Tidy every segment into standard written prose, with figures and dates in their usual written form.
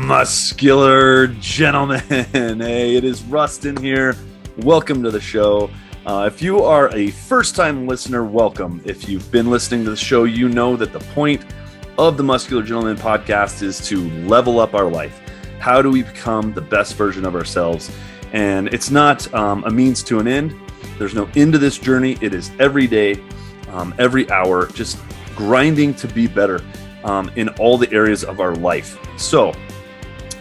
Muscular gentlemen. Hey, it is Rustin here. Welcome to the show. If you are a first-time listener, welcome. If you've been listening to the show, you know that the point of the Muscular Gentleman podcast is to level up our life. How do we become the best version of ourselves? And it's not a means to an end. There's no end to this journey. It is every day, every hour, just grinding to be better in all the areas of our life. So,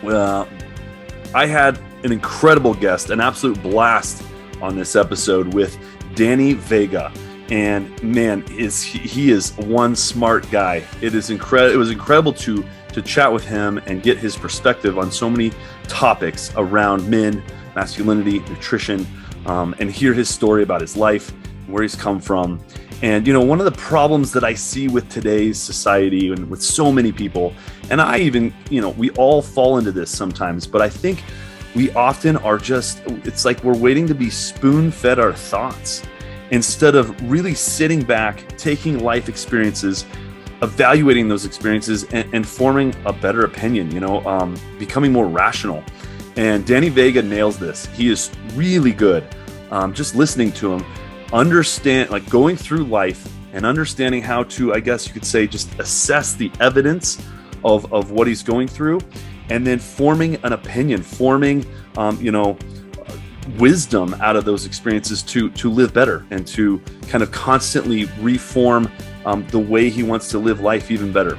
I had an incredible guest, an absolute blast on this episode with Danny Vega. And man, he is one smart guy. It was incredible to chat with him and get his perspective on so many topics around men, masculinity, nutrition, and hear his story about his life, where he's come from. And, you know, one of the problems that I see with today's society and with so many people, and I even, you know, we all fall into this sometimes, but I think we often are it's like we're waiting to be spoon-fed our thoughts instead of really sitting back, taking life experiences, evaluating those experiences and forming a better opinion, becoming more rational. And Danny Vega nails this. He is really good. Just listening to him, going through life and understanding how to, I guess you could say, just assess the evidence of what he's going through, and then forming an opinion, wisdom out of those experiences to live better and to kind of constantly reform the way he wants to live life even better.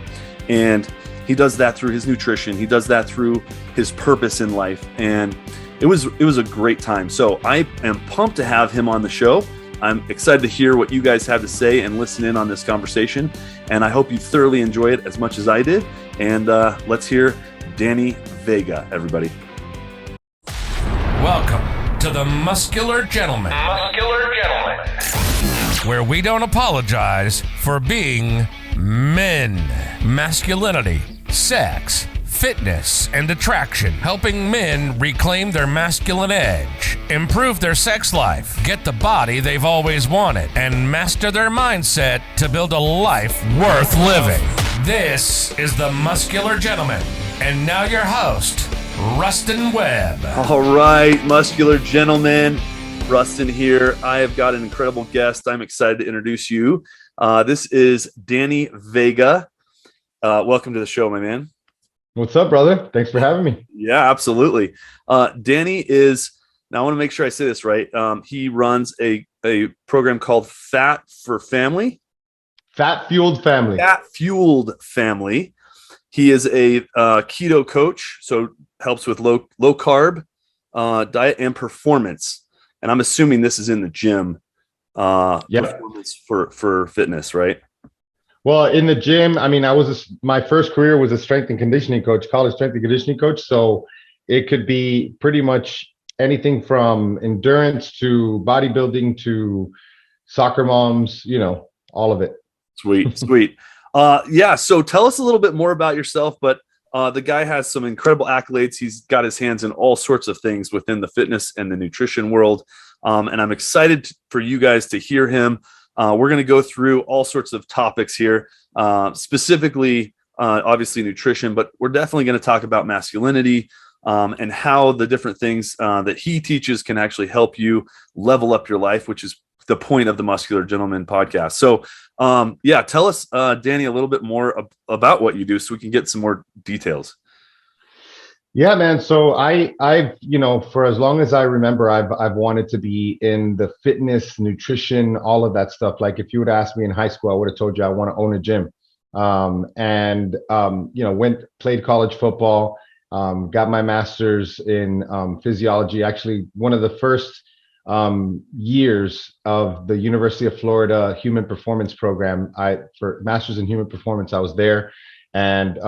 And he does that through his nutrition. He does that through his purpose in life. And it was a great time. So I am pumped to have him on the show. I'm excited to hear what you guys have to say and listen in on this conversation. And I hope you thoroughly enjoy it as much as I did. And let's hear Danny Vega, everybody. Welcome to the Muscular Gentleman. Where we don't apologize for being men. Masculinity, sex, fitness, and attraction, helping men reclaim their masculine edge, improve their sex life, get the body they've always wanted, and master their mindset to build a life worth living. This is the Muscular Gentleman, and now your host, Rustin Webb. All right, Muscular Gentleman, Rustin here. I have got an incredible guest. I'm excited to introduce you. This is Danny Vega. Welcome to the show, my man. What's up, brother? Thanks for having me. Yeah, absolutely. Danny is, now I want to make sure I say this right. He runs a program called Fat Fueled Family. He is a keto coach, so helps with low carb diet and performance. And I'm assuming this is in the gym. Performance for fitness, right? Well, in the gym, I mean, my first career was a strength and conditioning coach, college strength and conditioning coach. So it could be pretty much anything from endurance to bodybuilding to soccer moms, all of it. Sweet. So tell us a little bit more about yourself, but the guy has some incredible accolades. He's got his hands in all sorts of things within the fitness and the nutrition world. And I'm excited for you guys to hear him. We're going to go through all sorts of topics here, specifically, obviously nutrition, but we're definitely going to talk about masculinity and how the different things that he teaches can actually help you level up your life, which is the point of the Muscular Gentleman podcast. So, tell us, Danny, a little bit more about what you do so we can get some more details. Yeah, man. So I've for as long as I remember, I've wanted to be in the fitness, nutrition, all of that stuff. Like if you would ask me in high school, I would have told you I want to own a gym. Played college football, got my master's in physiology. Actually, one of the first years of the University of Florida Human Performance Program, for master's in human performance, I was there. And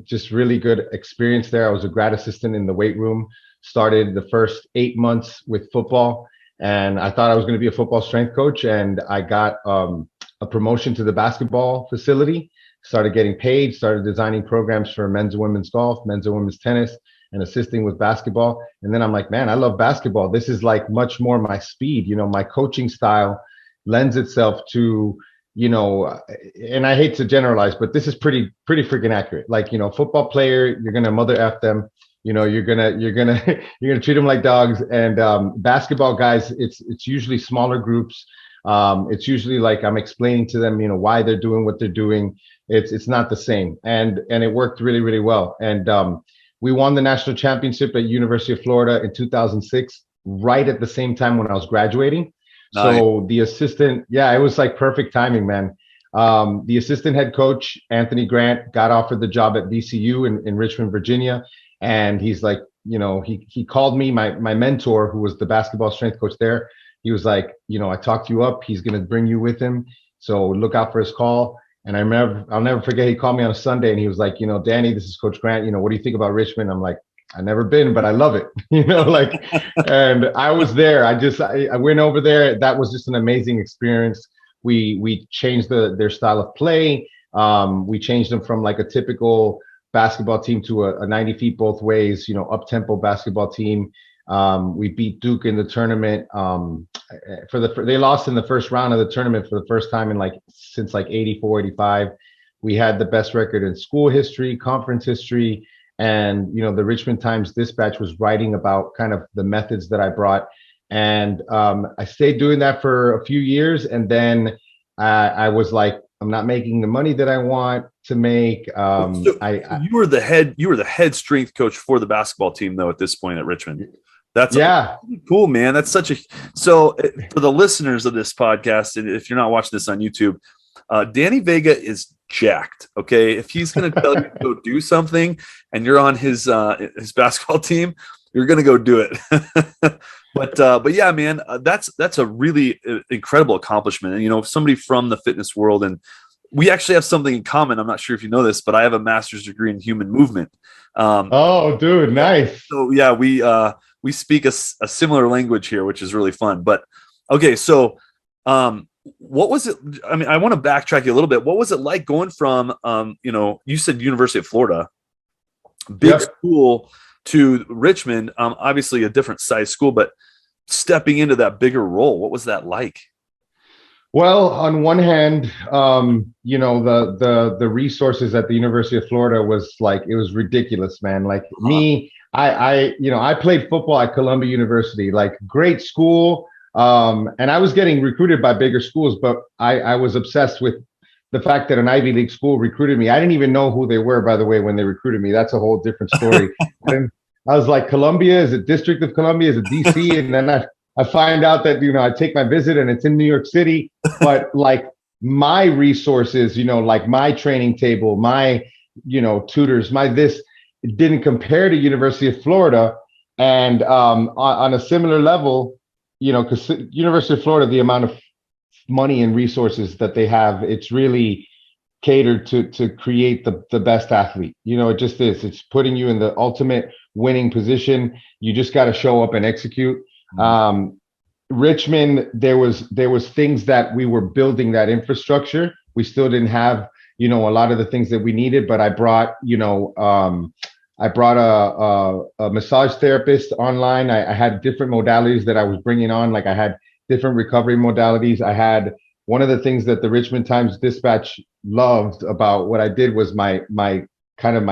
just really good experience there. I was a grad assistant in the weight room, started the first 8 months with football, and I thought I was going to be a football strength coach. And I got a promotion to the basketball facility, started getting paid, started designing programs for men's and women's golf, men's and women's tennis, and assisting with basketball. And then I'm like, man, I love basketball. This is like much more my speed. My coaching style lends itself to and I hate to generalize, but this is pretty freaking accurate. Like, football player, you're gonna mother F them. You're gonna you're gonna treat them like dogs. And basketball guys, it's usually smaller groups. It's usually like I'm explaining to them, why they're doing what they're doing. It's not the same, and it worked really, really well. And we won the national championship at University of Florida in 2006, right at the same time when I was graduating. Nice. So the assistant, it was like perfect timing, man. The assistant head coach, Anthony Grant, got offered the job at VCU in Richmond, Virginia. And he's like, he called me, my mentor, who was the basketball strength coach there. He was like, I talked you up. He's going to bring you with him. So look out for his call. And I'll never forget, he called me on a Sunday and he was like, Danny, this is Coach Grant. What do you think about Richmond? I'm like, I've never been, but I love it, and I was there. I went over there. That was just an amazing experience. We changed their style of play. We changed them from like a typical basketball team to a 90 feet both ways, up-tempo basketball team. We beat Duke in the tournament. They lost in the first round of the tournament for the first time since 84, 85. We had the best record in school history, conference history. And, the Richmond Times-Dispatch was writing about kind of the methods that I brought. And I stayed doing that for a few years. And then I was like, I'm not making the money that I want to make. You were the head strength coach for the basketball team, though, at this point at Richmond. That's cool, man. That's so for the listeners of this podcast, and if you're not watching this on YouTube, Danny Vega is jacked. Okay. If he's going to tell you to go do something and you're on his basketball team, you're going to go do it. But yeah, man, that's a really incredible accomplishment. And, somebody from the fitness world, and we actually have something in common. I'm not sure if you know this, but I have a master's degree in human movement. Oh, dude. Nice. So yeah, we speak a similar language here, which is really fun. But okay. So, what was it? I mean, I want to backtrack you a little bit. What was it like going from, you said University of Florida, big school, to Richmond, obviously a different size school, but stepping into that bigger role, what was that like? Well, on one hand, the resources at the University of Florida was like, it was ridiculous, man. Like me, I played football at Columbia University, like great school. And I was getting recruited by bigger schools, but I was obsessed with the fact that an Ivy League school recruited me. I didn't even know who they were, by the way, when they recruited me. That's a whole different story. And I was like, Columbia, is it District of Columbia? Is it DC? And then I find out that, I take my visit and it's in New York City, but like my resources, like my training table, my, tutors, it didn't compare to University of Florida. And on a similar level, because University of Florida, the amount of money and resources that they have, it's really catered to create the best athlete. It just is. It's putting you in the ultimate winning position. You just got to show up and execute. Richmond, there was things that we were building that infrastructure. We still didn't have, a lot of the things that we needed, but I brought, a massage therapist online. I had different modalities that I was bringing on. Like I had different recovery modalities. I had one of the things that the Richmond Times-Dispatch loved about what I did was my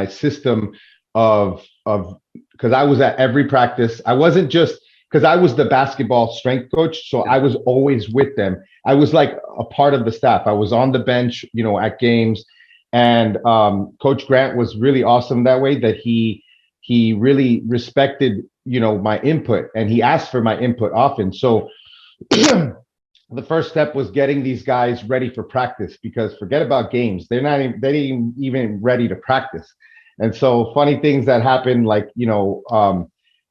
system of because I was at every practice. I wasn't just because I was the basketball strength coach, so I was always with them. I was like a part of the staff. I was on the bench, at games. And Coach Grant was really awesome that way, that he really respected, my input, and he asked for my input often. So the first step was getting these guys ready for practice, because forget about games. They ain't even ready to practice. And so funny things that happened, like,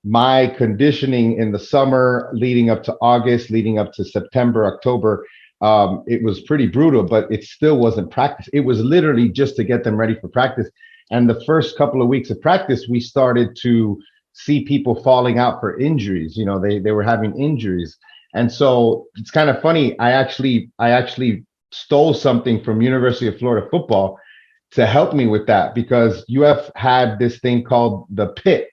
my conditioning in the summer leading up to August, leading up to September, October, it was pretty brutal, but it still wasn't practice. It was literally just to get them ready for practice. And the first couple of weeks of practice, we started to see people falling out for injuries. They were having injuries. And so it's kind of funny. I actually stole something from University of Florida football to help me with that, because UF had this thing called the pit.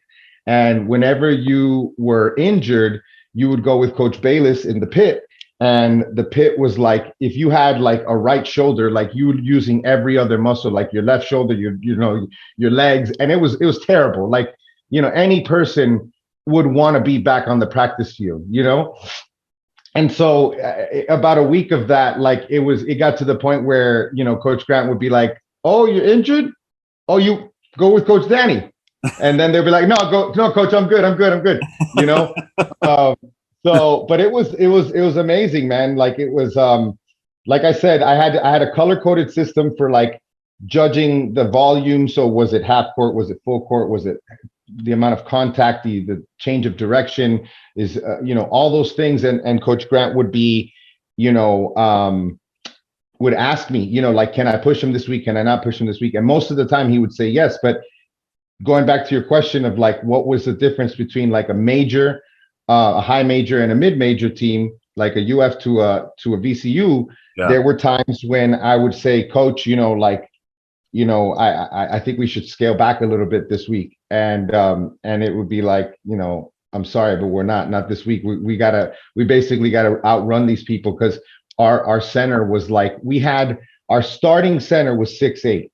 And whenever you were injured, you would go with Coach Bayless in the pit. And the pit was like, if you had like a right shoulder, like you were using every other muscle, like your left shoulder, your legs, and it was terrible. Like, any person would want to be back on the practice field. And so about a week of that, like it got to the point where, Coach Grant would be like, "Oh, you're injured? Oh, you go with Coach Danny." And then they'll be like, no, Coach, I'm good. But it was amazing, man. Like it was, like I said, I had a color coded system for like judging the volume. So was it half court? Was it full court? Was it the amount of contact, the change of direction is, all those things. And Coach Grant would be, would ask me, like, can I push him this week? Can I not push him this week? And most of the time he would say yes. But going back to your question of like, what was the difference between like a major, a high major and a mid major team, like a UF to a VCU, there were times when I would say, Coach, I think we should scale back a little bit this week. And it would be like, I'm sorry, but we're not this week. We basically gotta outrun these people, because our center was like, our starting center was 6'8",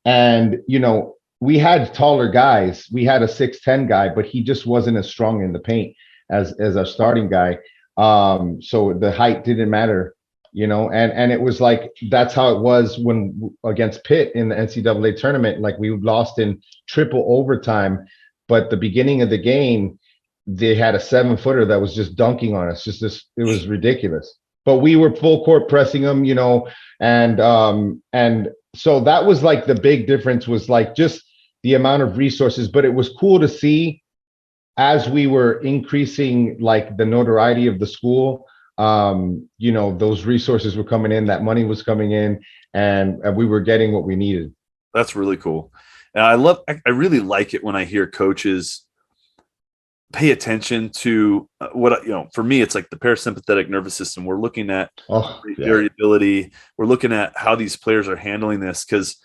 and we had taller guys. We had a 6'10" guy, but he just wasn't as strong in the paint as our starting guy. So the height didn't matter, and it was like, that's how it was when against Pitt in the NCAA tournament. Like we lost in triple overtime, but the beginning of the game, they had a 7-footer that was just dunking on us. It was ridiculous. But we were full court pressing them, and so that was like the big difference, was like just the amount of resources. But it was cool to see, as we were increasing like the notoriety of the school, those resources were coming in, that money was coming in, and we were getting what we needed. That's really cool. And I really like it when I hear coaches pay attention to what, for me, it's like the parasympathetic nervous system. We're looking at variability. We're looking at how these players are handling this, because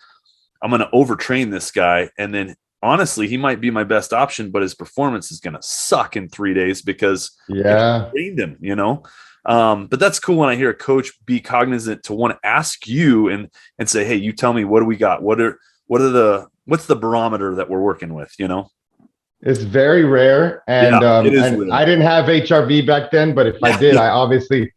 I'm going to overtrain this guy. And then honestly, he might be my best option, but his performance is going to suck in 3 days because I trained him, but that's cool when I hear a coach be cognizant to want to ask you and say, hey, you tell me, what do we got? What's the barometer that we're working with, It's very rare, and and I didn't have HRV back then, but if I did, I obviously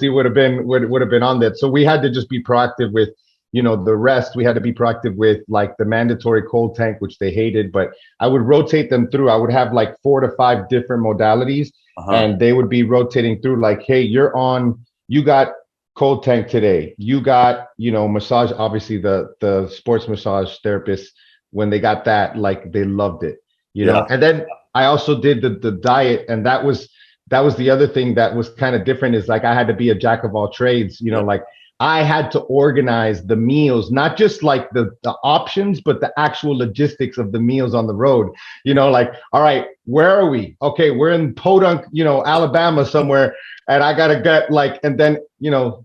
would have been on that. So we had to just be proactive with, the rest. We had to be proactive with like the mandatory cold tank, which they hated, but I would rotate them through. I would have like 4 to 5 different modalities, and they would be rotating through like, hey, you got cold tank today. You got, massage. Obviously the sports massage therapists, when they got that, like they loved it. And then I also did the diet, and that was the other thing that was kind of different, is like I had to be a jack of all trades, like I had to organize the meals, not just like the options, but the actual logistics of the meals on the road, like, all right, where are we? Okay, we're in Podunk, Alabama somewhere, and I got to get like, and then,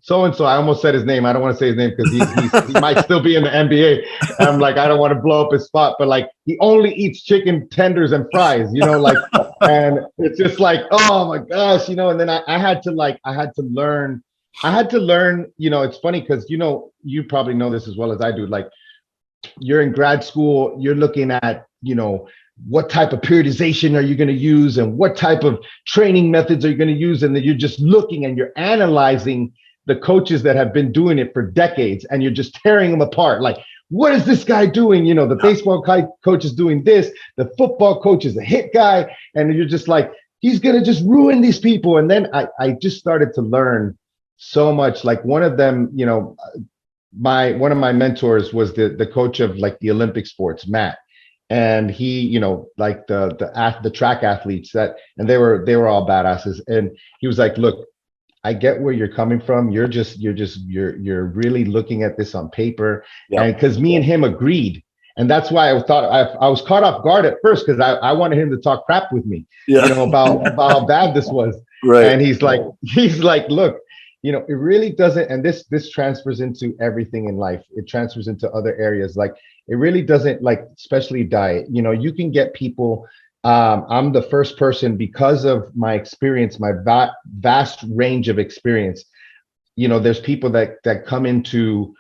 so-and-so, I almost said his name. I don't want to say his name because he might still be in the NBA. And I'm like, I don't want to blow up his spot, but like, he only eats chicken tenders and fries, like, and it's just like, oh my gosh, and then I had to learn, it's funny because, you probably know this as well as I do. Like, you're in grad school, you're looking at, what type of periodization are you going to use, and what type of training methods are you going to use? And then you're just looking and you're analyzing the coaches that have been doing it for decades, and you're just tearing them apart. Like, what is this guy doing? The baseball coach is doing this, the football coach is a hit guy. And you're just like, he's going to just ruin these people. And then I just started to learn so much. Like one of them, one of my mentors was the coach of like the Olympic sports, Matt. And he, like the track athletes and they were all badasses. And he was like, look, I get where you're coming from. You're really looking at this on paper. Yep. And because me and him agreed. And that's why I thought I was caught off guard at first, because I wanted him to talk crap with me, about how bad this was. Right. And he's like, look, it really doesn't. And this transfers into everything in life. It transfers into other areas. Like, it really doesn't, like, especially diet. You can get people I'm the first person, because of my experience, my vast range of experience. There's people that come into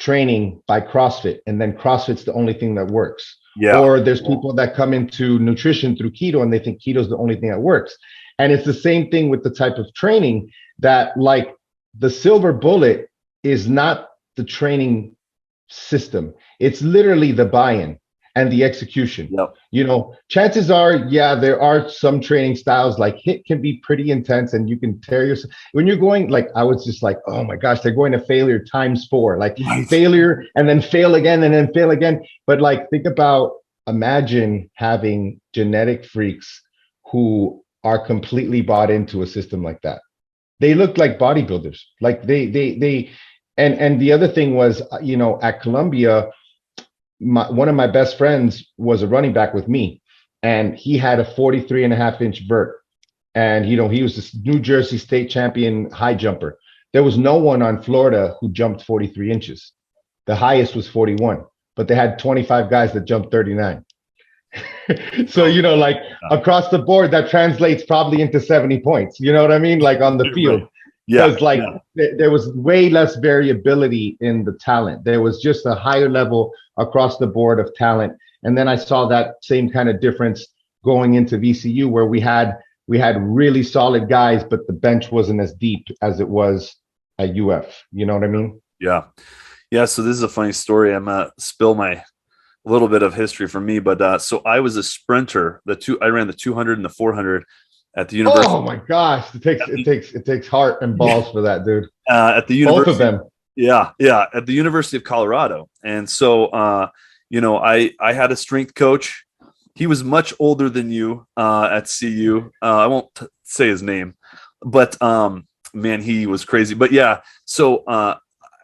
training by CrossFit, and then CrossFit's the only thing that works. Yeah. Or there's people that come into nutrition through keto, and they think keto is the only thing that works. And it's the same thing with the type of training that, like, the silver bullet is not the training system. It's literally the buy-in and the execution. Yep. Chances are, yeah, there are some training styles, like HIIT can be pretty intense, and you can tear yourself when you're going, like, I was just like, oh my gosh, they're going to failure times 4, like failure and then fail again and then fail again. But like, imagine having genetic freaks who are completely bought into a system like that. They look like bodybuilders. Like and the other thing was, at Columbia, one of my best friends was a running back with me, and he had a 43.5-inch vert. And, he was this New Jersey state champion high jumper. There was no one on Florida who jumped 43 inches. The highest was 41, but they had 25 guys that jumped 39. So, like, across the board, that translates probably into 70 points. You know what I mean? Like, on the field. Yeah. Because there was way less variability in the talent. There was just a higher level across the board of talent. And then I saw that same kind of difference going into VCU, where we had really solid guys, but the bench wasn't as deep as it was at UF. You know what I mean? Yeah. Yeah. So this is a funny story. I'm going to spill my little bit of history from me, but so I was a sprinter. I ran the 200 and the 400 at the university. Oh my gosh. It takes heart and balls for that, dude. At the university. Both of them. Yeah. Yeah. At the University of Colorado. And so, I had a strength coach. He was much older than you at CU. I won't say his name, but man, he was crazy. But yeah, so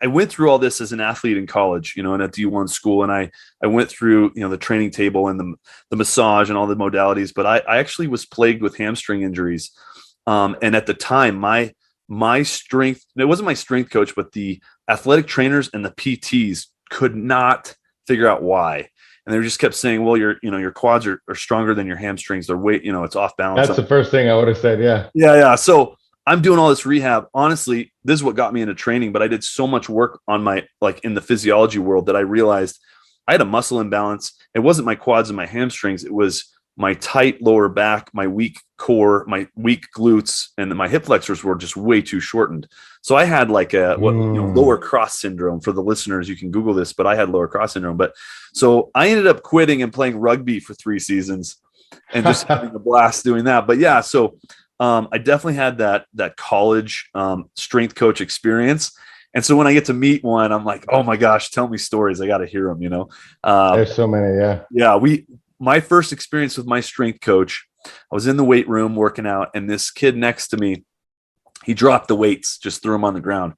I went through all this as an athlete in college, and at D1 school, and I went through the training table and the massage and all the modalities. But I actually was plagued with hamstring injuries, and at the time, my strength, it wasn't my strength coach, but the athletic trainers and the PTs could not figure out why. And they just kept saying, well, your quads are stronger than your hamstrings. They're weight, it's off balance. That's the first thing I would have said. Yeah. Yeah. Yeah. So I'm doing all this rehab. Honestly, this is what got me into training, but I did so much work on in the physiology world that I realized I had a muscle imbalance. It wasn't my quads and my hamstrings. It was my tight lower back, my weak core, my weak glutes, and my hip flexors were just way too shortened. So I had lower cross syndrome. For the listeners, you can Google this, but I had lower cross syndrome. But so I ended up quitting and playing rugby for 3 seasons and just having a blast doing that. But yeah, so I definitely had that college strength coach experience. And so when I get to meet one, I'm like, oh my gosh, tell me stories. I got to hear them, There's so many. Yeah. Yeah. My first experience with my strength coach, I was in the weight room working out, and this kid next to me, he dropped the weights, just threw them on the ground,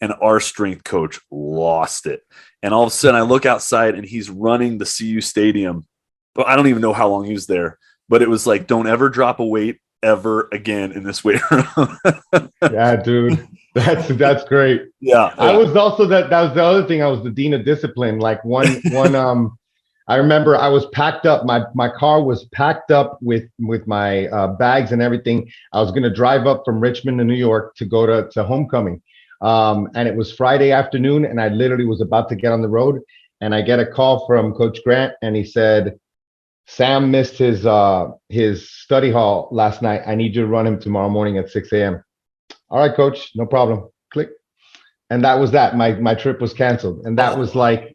and our strength coach lost it. And all of a sudden I look outside and he's running the CU stadium, but I don't even know how long he was there, but it was like, don't ever drop a weight ever again in this weight room. Yeah, dude. That's great. Yeah. I was also that was the other thing. I was the dean of discipline. Like one I remember I was packed up. My car was packed up with my bags and everything. I was going to drive up from Richmond to New York to go to homecoming. And it was Friday afternoon, and I literally was about to get on the road, and I get a call from Coach Grant, and he said, Sam missed his study hall last night. I need you to run him tomorrow morning at 6 a.m. All right, coach, no problem. Click. And that was that. My trip was canceled. And that was like,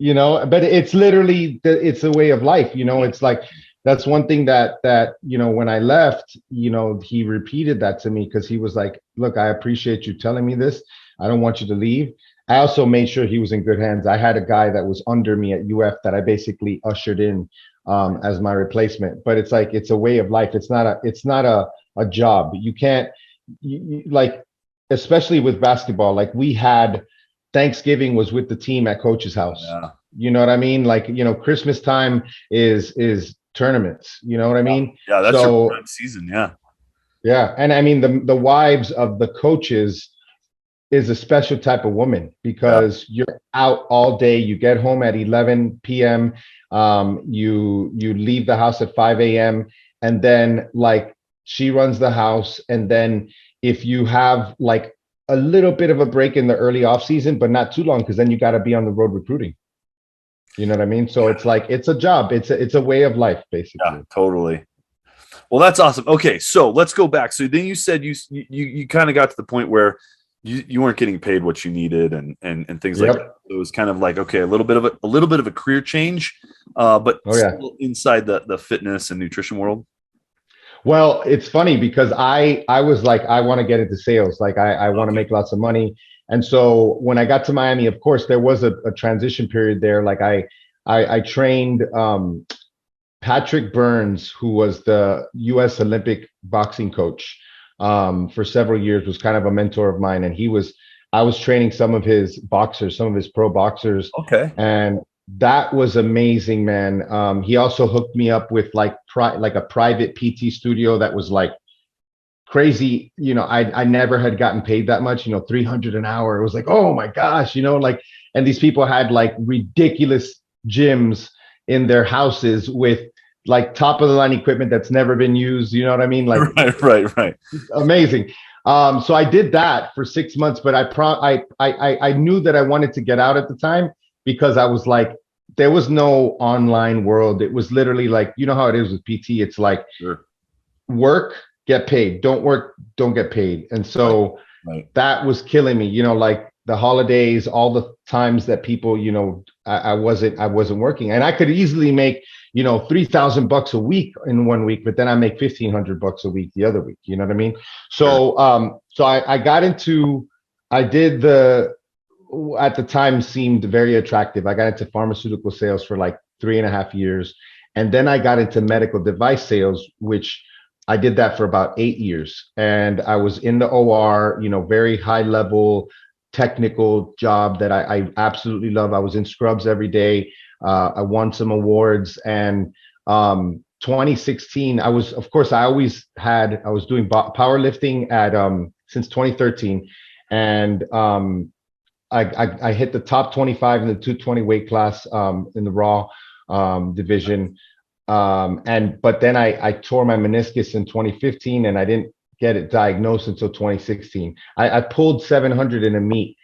but it's literally, it's a way of life. It's like, that's one thing that when I left, he repeated that to me, because he was like, look, I appreciate you telling me this. I don't want you to leave. I also made sure he was in good hands. I had a guy that was under me at UF that I basically ushered in as my replacement. But it's like, it's a way of life. It's not a job. You can't, like, especially with basketball, like we had Thanksgiving was with the team at coach's house. Yeah. You know what I mean? Like, Christmas time is tournaments. You know what I mean? Yeah, that's your prime season. Yeah. Yeah. And I mean, the wives of the coaches is a special type of woman because you're out all day. You get home at 11 p.m. You leave the house at 5 a.m. and then like she runs the house. And then if you have like a little bit of a break in the early off season, but not too long, because then you got to be on the road recruiting. You know what I mean? So it's like, it's a job. It's a way of life, basically. Yeah, totally. Well, that's awesome. Okay, so let's go back. So then you said you kind of got to the point where you weren't getting paid what you needed and things like that. It was kind of like, okay, a little bit of a career change, but still inside the fitness and nutrition world. Well, it's funny because I was like, I want to get into sales. Like I want to make lots of money. And so when I got to Miami, of course, there was a transition period there. Like I trained Patrick Burns, who was the U.S. Olympic boxing coach for several years, was kind of a mentor of mine. And I was training some of his boxers, some of his pro boxers. Okay. And that was amazing, man. He also hooked me up with like a private PT studio that was like crazy. You know, I never had gotten paid that much, you know, $300 an hour. It was like, oh my gosh, you know, like, and these people had like ridiculous gyms in their houses with like top of the line equipment that's never been used. You know what I mean? Like, right. Amazing. So I did that for 6 months, but I knew that I wanted to get out at the time because I was like, there was no online world. It was literally like, you know how it is with PT. It's like work, get paid. Don't work, don't get paid. And so that was killing me, you know, like the holidays, all the times that people, you know, I wasn't working, and I could easily make, you know, $3,000 a week in 1 week, but then I make $1,500 a week the other week. You know what I mean? So, so I got into, at the time seemed very attractive. I got into pharmaceutical sales for like 3.5 years. And then I got into medical device sales, which I did that for about 8 years. And I was in the OR, you know, very high level technical job that I absolutely love. I was in scrubs every day. I won some awards, and 2016, I was doing powerlifting since 2013. And I hit the top 25 in the 220 weight class in the raw division. But then I tore my meniscus in 2015, and I didn't get it diagnosed until 2016. I pulled 700 in a meet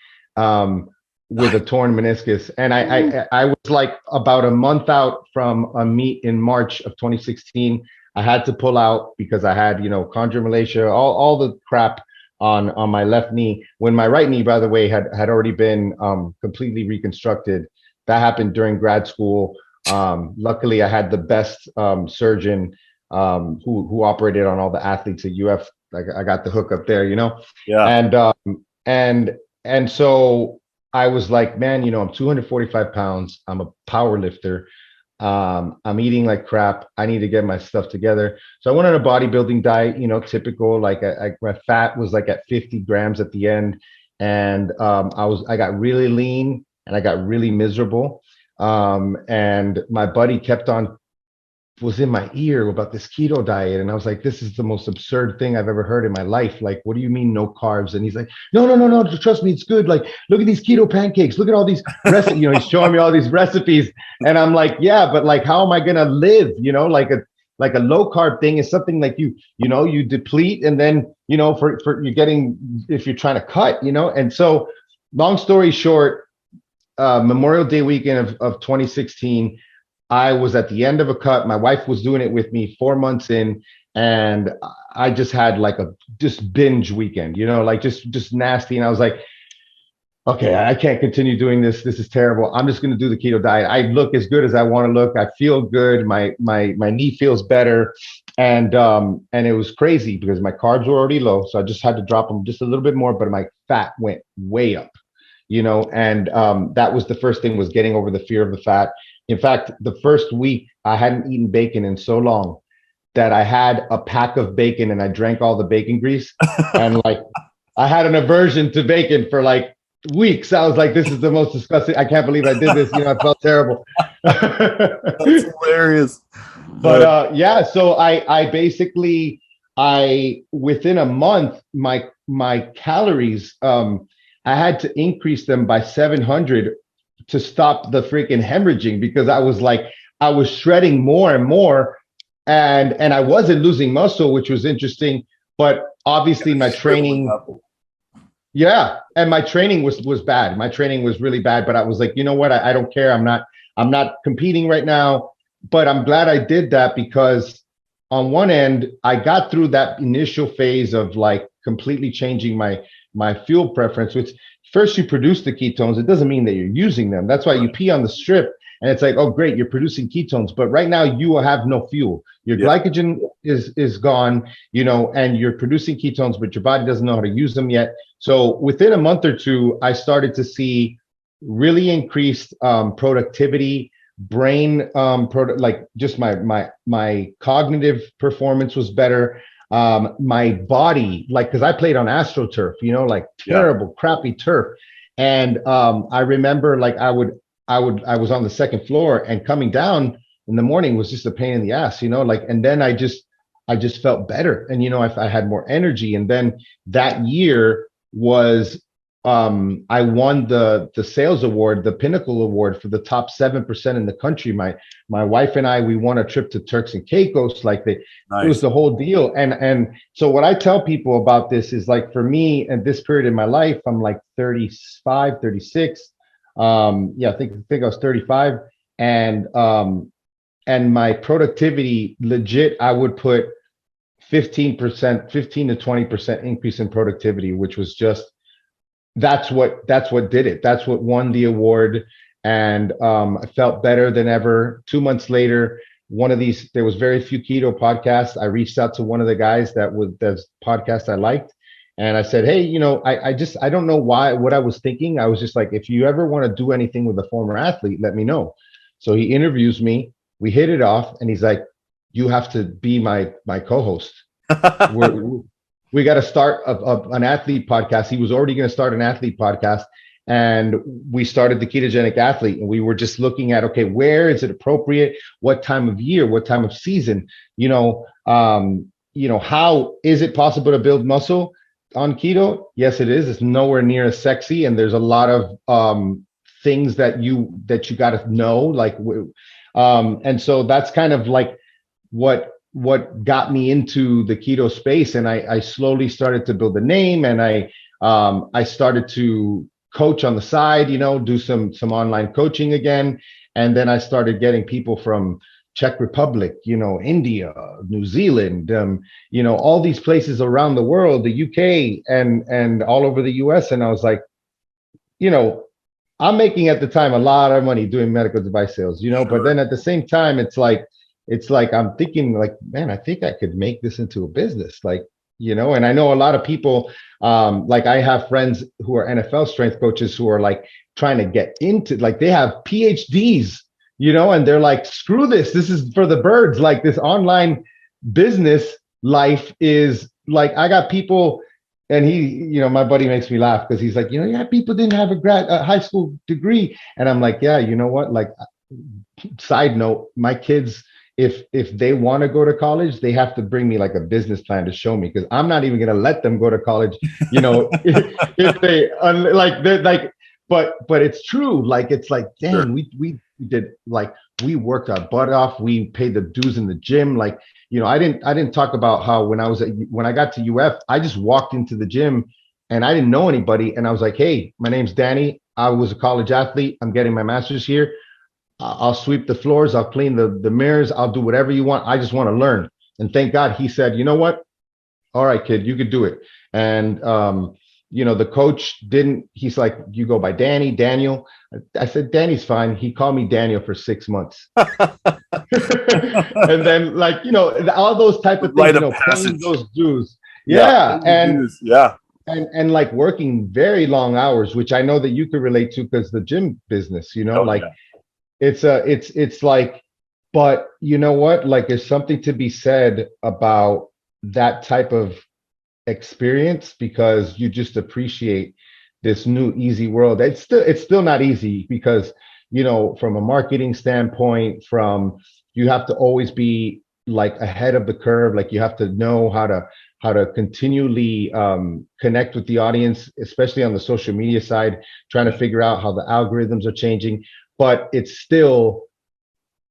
with a torn meniscus. And I was like about a month out from a meet in March of 2016. I had to pull out because I had, you know, chondromalacia, all the crap on my left knee, when my right knee, by the way, had already been completely reconstructed. That happened during grad school. Luckily, I had the best surgeon who operated on all the athletes at UF. Like I got the hook up there, you know? Yeah. And so I was like, man, you know, I'm 245 pounds. I'm a power lifter. I'm eating like crap. I need to get my stuff together. So I went on a bodybuilding diet, you know, typical, like my fat was like at 50 grams at the end. And I got really lean and I got really miserable. And my buddy was in my ear about this keto diet. And I was like, this is the most absurd thing I've ever heard in my life. Like, what do you mean no carbs? And he's like, no, trust me, it's good. Like, look at these keto pancakes. Look at all these recipes. You know, he's showing me all these recipes. And I'm like, yeah, but like, how am I going to live? You know, like a low carb thing is something like you deplete. And then, you know, for you're getting, if you're trying to cut, you know. And so long story short, Memorial Day weekend of 2016, I was at the end of a cut. My wife was doing it with me 4 months in, and I just had like just binge weekend, you know, like just nasty. And I was like, okay, I can't continue doing this. This is terrible. I'm just going to do the keto diet. I look as good as I want to look. I feel good. My knee feels better. And it was crazy because my carbs were already low. So I just had to drop them just a little bit more, but my fat went way up, you know, and that was the first thing, was getting over the fear of the fat. In fact, the first week I hadn't eaten bacon in so long that I had a pack of bacon and I drank all the bacon grease. And like, I had an aversion to bacon for like weeks. I was like, this is the most disgusting. I can't believe I did this. You know, I felt terrible. That's hilarious. But yeah, so I basically, within a month, my calories, I had to increase them by 700 to stop the freaking hemorrhaging, because I was shredding more and more, and I wasn't losing muscle, which was interesting. But obviously my training, yeah, and my training was bad. My training was really bad, but I was like, you know what? I don't care. I'm not competing right now, but I'm glad I did that, because on one end, I got through that initial phase of like completely changing my fuel preference, which first you produce the ketones. It doesn't mean that you're using them. That's why you pee on the strip and it's like, oh, great, you're producing ketones. But right now you will have no fuel. Your glycogen is gone, you know, and you're producing ketones, but your body doesn't know how to use them yet. So within a month or two, I started to see really increased productivity, brain, like just my cognitive performance was better. My body, like, because I played on AstroTurf, you know, like terrible, crappy turf. And I remember like I was on the second floor, and coming down in the morning was just a pain in the ass, you know, like, and then I just felt better. And, you know, I had more energy. And then that year was, I won the sales award, the Pinnacle Award, for the top 7% in the country. My wife and I, we won a trip to Turks and Caicos. Like it was the whole deal. And so what I tell people about this is, like, for me at this period in my life, I'm like 35, 36. I think I was 35, and my productivity, legit, I would put 15% to 20% increase in productivity, which was just, that's what did it. That's what won the award. And I felt better than ever. 2 months later, there was very few keto podcasts. I reached out to one of the guys that's podcast I liked. And I said, hey, you know, I don't know what I was thinking. I was just like, if you ever want to do anything with a former athlete, let me know. So he interviews me, we hit it off, and he's like, you have to be my co-host. We got to start an athlete podcast. He was already going to start an athlete podcast, and we started the Ketogenic Athlete. And we were just looking at, okay, where is it appropriate? What time of year? What time of season? You know, how is it possible to build muscle on keto? Yes, it is. It's nowhere near as sexy, and there's a lot of things that you got to know. Like, and so that's kind of like what got me into the keto space. And I slowly started to build a name, and I started to coach on the side, you know, do some online coaching again. And then I started getting people from Czech Republic, you know, India, New Zealand, you know, all these places around the world, the UK and all over the US. And I was like, you know, I'm making at the time a lot of money doing medical device sales, you know, but then at the same time, it's like I'm thinking, like, man, I think I could make this into a business, like, you know. And I know a lot of people, like I have friends who are NFL strength coaches who are like trying to get into, like, they have PhDs, you know, and they're like, screw this is for the birds. Like, this online business life is like, I got people, and he, you know, my buddy makes me laugh because he's like, you know, yeah, people didn't have a high school degree. And I'm like, yeah, you know what, like, side note, my kids, if they want to go to college, they have to bring me like a business plan to show me, because I'm not even going to let them go to college, you know, if they like, they're like, but it's true. Like, it's like, damn, we did, like, we worked our butt off. We paid the dues in the gym. Like, you know, I didn't talk about how when I got to UF, I just walked into the gym and I didn't know anybody. And I was like, hey, my name's Danny. I was a college athlete. I'm getting my master's here. I'll sweep the floors. I'll clean the mirrors. I'll do whatever you want. I just want to learn. And thank God he said, you know what? All right, kid, you could do it. And, you know, the coach he's like, you go by Daniel. I said, Danny's fine. He called me Daniel for 6 months. And then, like, you know, all those type of things, you know, paying those dues. Yeah. And like working very long hours, which I know that you could relate to, because the gym business, you know, it's like, but you know what, like, there's something to be said about that type of experience, because you just appreciate this new easy world. It's still not easy, because, you know, from a marketing standpoint, you have to always be like ahead of the curve. Like, you have to know how to how to continually connect with the audience, especially on the social media side, trying to figure out how the algorithms are changing. But it's still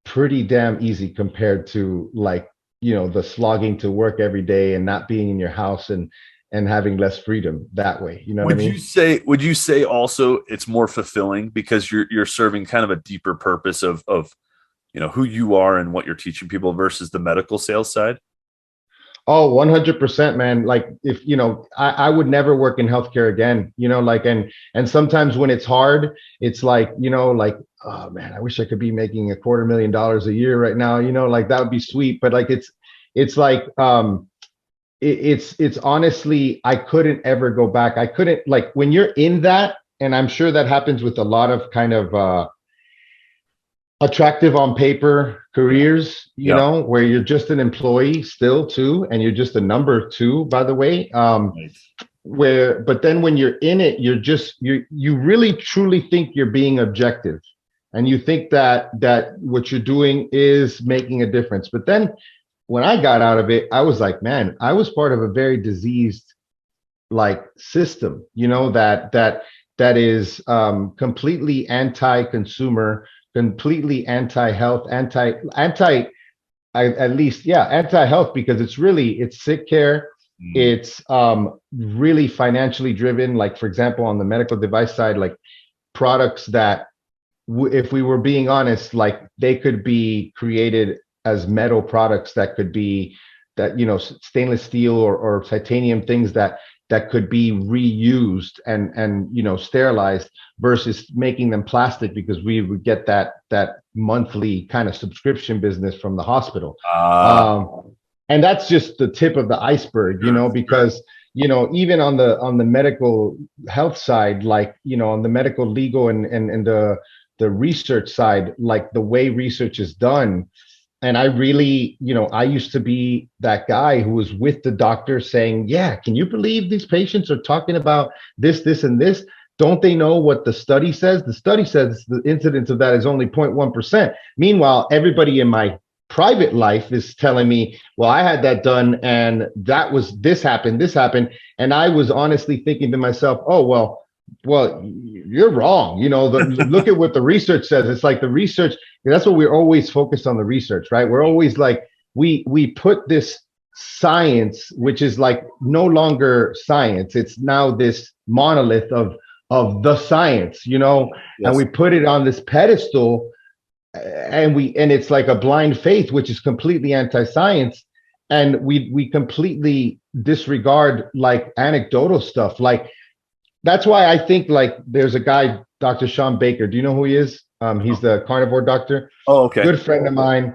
pretty damn easy compared to like, the slogging to work every day and not being in your house and having less freedom that way. You know what I mean? Would you say also it's more fulfilling because you're serving kind of a deeper purpose of who you are and what you're teaching people versus the medical sales side? Oh, 100%, man. Like if, I would never work in healthcare again, like, and sometimes when it's hard, it's like, like, oh man, I wish I could be making $250,000 a year right now, like that would be sweet. But like, it's like, it's honestly, I couldn't ever go back. I couldn't, like, when you're in that, and I'm sure that happens with a lot of kind of, attractive on paper careers, where you're just an employee still too, and you're just a number two, by the way. But then when you're in it, you really truly think you're being objective, and you think that what you're doing is making a difference. But then when I got out of it, I was like, man, I was part of a very diseased like system, that is completely anti-consumer, completely anti-health, anti-health, because it's sick care. It's really financially driven. Like, for example, on the medical device side, like products that if we were being honest, like they could be created as metal products that could be stainless steel or titanium, things that could be reused and sterilized, versus making them plastic, because we would get that monthly kind of subscription business from the hospital. And that's just the tip of the iceberg, because even on the medical health side, like on the medical legal and the research side, like the way research is done. And I really, I used to be that guy who was with the doctor saying, yeah, can you believe these patients are talking about this, and this? Don't they know what the study says? The study says the incidence of that is only 0.1%. Meanwhile, everybody in my private life is telling me, well, I had that done and this happened. And I was honestly thinking to myself, oh, well, you're wrong. Look at what the research says. It's like the research, that's what we're always focused on, the research, right? We're always like, we put this science, which is like no longer science. It's now this monolith of the science, Yes. And we put it on this pedestal, and it's like a blind faith, which is completely anti-science. And we completely disregard like anecdotal stuff. Like, that's why I think like there's a guy, Dr. Sean Baker. Do you know who he is? He's the carnivore doctor. Oh, okay. Good friend of mine,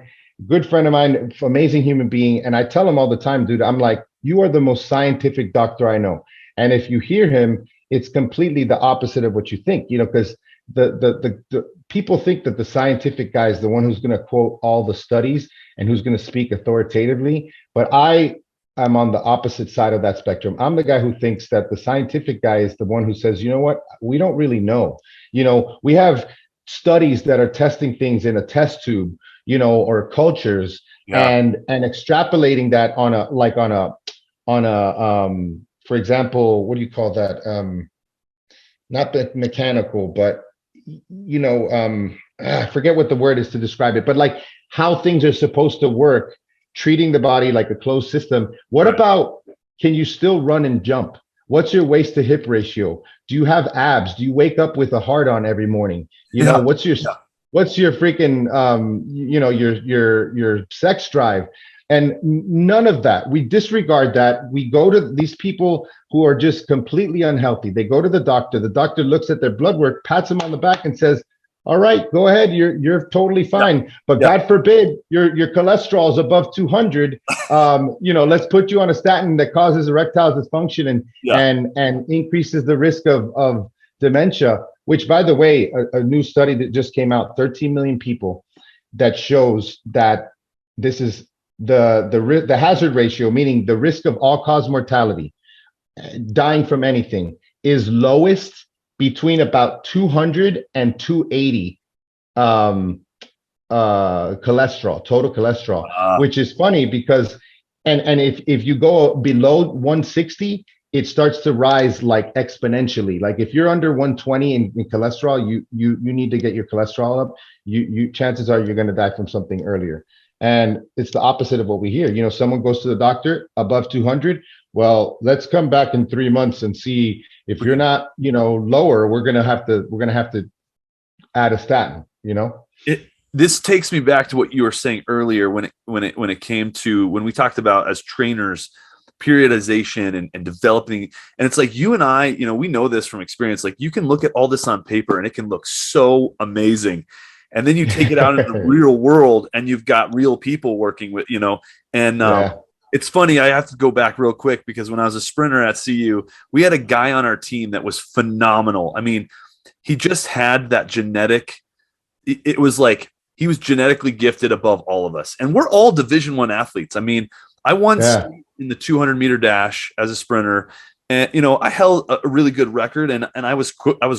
amazing human being. And I tell him all the time, dude, I'm like, you are the most scientific doctor I know. And if you hear him, it's completely the opposite of what you think, because the people think that the scientific guy is the one who's going to quote all the studies and who's going to speak authoritatively. But I'm on the opposite side of that spectrum. I'm the guy who thinks that the scientific guy is the one who says, you know what, we don't really know. We have studies that are testing things in a test tube, or cultures, and extrapolating that on a for example, what do you call that? Not the mechanical, but I forget what the word is to describe it, but like how things are supposed to work, treating the body like a closed system. What about, can you still run and jump? What's your waist to hip ratio? Do you have abs? Do you wake up with a heart on every morning? What's your freaking your sex drive? And none of that. We disregard that. We go to these people who are just completely unhealthy. They go to the doctor. The doctor looks at their blood work, pats them on the back, and says, all right, go ahead. You're totally fine. But God forbid your cholesterol is above 200. Let's put you on a statin that causes erectile dysfunction and increases the risk of dementia. Which, by the way, a new study that just came out, 13 million people, that shows that this is the hazard ratio, meaning the risk of all-cause mortality, dying from anything, is lowest between about 200 and 280 cholesterol, total cholesterol, which is funny because And if you go below 160, it starts to rise like exponentially. Like if you're under 120 in cholesterol, you need to get your cholesterol up. You chances are you're going to die from something earlier. And it's the opposite of what we hear. You know, someone goes to the doctor above 200. Well, let's come back in 3 months and see if you're not, you know, lower. We're gonna have to add a statin. You know. This takes me back to what you were saying earlier when it came to when we talked about as trainers periodization and developing. And it's like you and I, you know, we know this from experience. Like you can look at all this on paper and it can look so amazing. And then you take it out into the real world and you've got real people working with, you know, and it's funny. I have to go back real quick because when I was a sprinter at CU, we had a guy on our team that was phenomenal. I mean, he just had that genetic, it was like, he was genetically gifted above all of us. And we're all Division I athletes. I mean, I won in the 200 meter dash as a sprinter. And, you know, I held a really good record and I was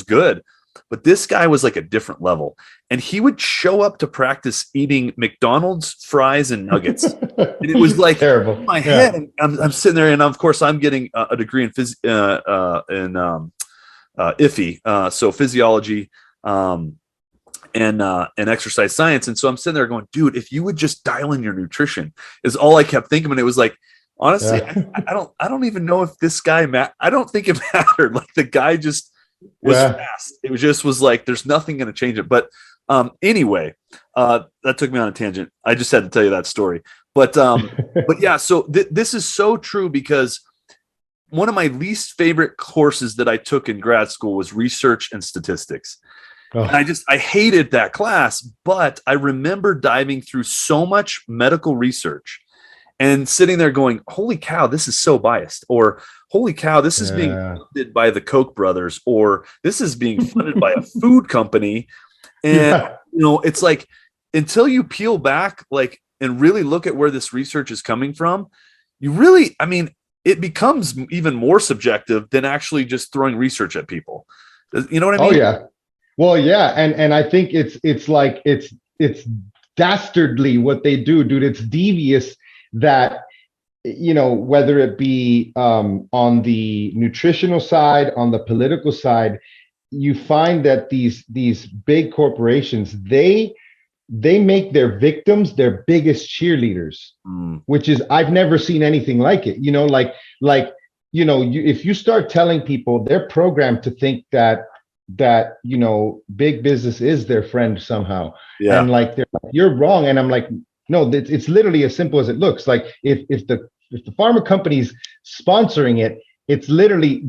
good. But this guy was like a different level. And he would show up to practice eating McDonald's fries and nuggets. And it was like terrible. In my head. And I'm sitting there, and of course I'm getting a degree in IFI, so physiology. And exercise science. And so I'm sitting there going, dude, if you would just dial in your nutrition is all I kept thinking. And it was like, honestly, I don't even know if this guy, I don't think it mattered. Like the guy just was fast. It was like, there's nothing going to change it. But anyway, that took me on a tangent. I just had to tell you that story. But yeah, so this is so true because one of my least favorite courses that I took in grad school was research and statistics. Oh. And I hated that class, but I remember diving through so much medical research and sitting there going, holy cow, this is so biased, or holy cow, this is being funded by the Koch brothers, or this is being funded by a food company. And, you know, it's like, until you peel back, like, and really look at where this research is coming from, you really, I mean, it becomes even more subjective than actually just throwing research at people. You know what I mean? Oh yeah. Well, yeah, and I think it's like it's dastardly what they do, dude. It's devious that, you know, whether it be on the nutritional side, on the political side, you find that these big corporations, they make their victims their biggest cheerleaders, which is, I've never seen anything like it. You know, like you know, if you start telling people they're programmed to think that you know, big business is their friend somehow, and like they're like, you're wrong, and I'm like, no, it's literally as simple as it looks. Like if the pharma company's sponsoring it, it's literally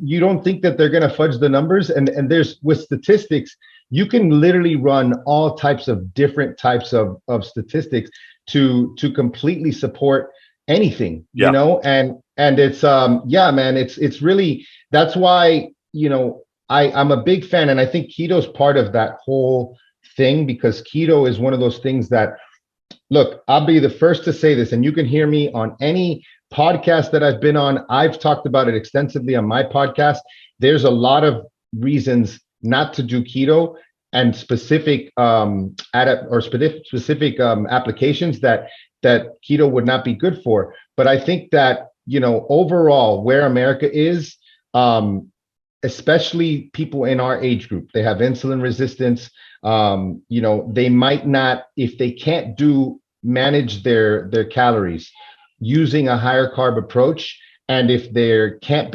you don't think that they're going to fudge the numbers, and there's, with statistics, you can literally run all types of different types of statistics to completely support anything, you know, and it's man, it's really, that's why, you know, I'm a big fan, and I think keto's part of that whole thing, because keto is one of those things that, look, I'll be the first to say this, and you can hear me on any podcast that I've been on. I've talked about it extensively on my podcast. There's a lot of reasons not to do keto, and specific applications that keto would not be good for. But I think that, you know, overall, where America is, especially people in our age group, they have insulin resistance. You know, they might not, if they can't manage their calories using a higher carb approach, and if they can't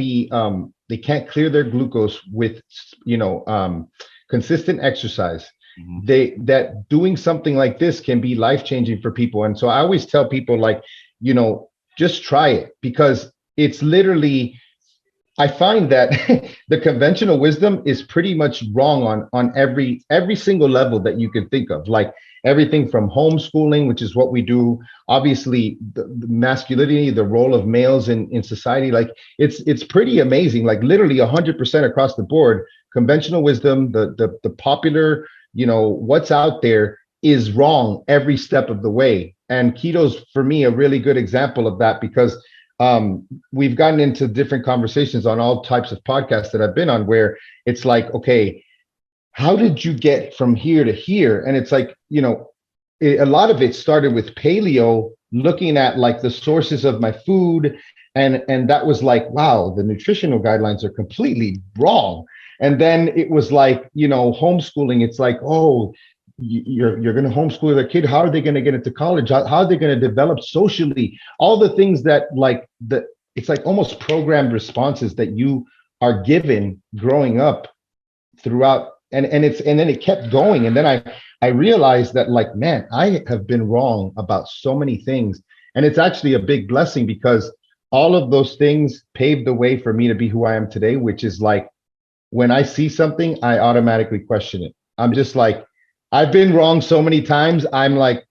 clear their glucose with, you know, consistent exercise, that doing something like this can be life-changing for people. And so I always tell people, like, you know, just try it, because it's literally, I find that the conventional wisdom is pretty much wrong on every single level that you can think of, like everything from homeschooling, which is what we do, obviously the masculinity, the role of males in society, like it's pretty amazing, like literally 100% across the board. Conventional wisdom, the popular, you know, what's out there is wrong every step of the way. And keto's, for me, a really good example of that, because we've gotten into different conversations on all types of podcasts that I've been on, where it's like, okay, how did you get from here to here? And it's like, you know, a lot of it started with paleo, looking at like the sources of my food, and that was like, wow, the nutritional guidelines are completely wrong. And then it was like, homeschooling. It's like, oh, you're going to homeschool their kid. How are they going to get into college? How are they going to develop socially? All the things that like it's like almost programmed responses that you are given growing up throughout. And then it kept going. And then I realized that, like, man, I have been wrong about so many things. And it's actually a big blessing, because all of those things paved the way for me to be who I am today, which is like, when I see something, I automatically question it. I'm just like, I've been wrong so many times. I'm like,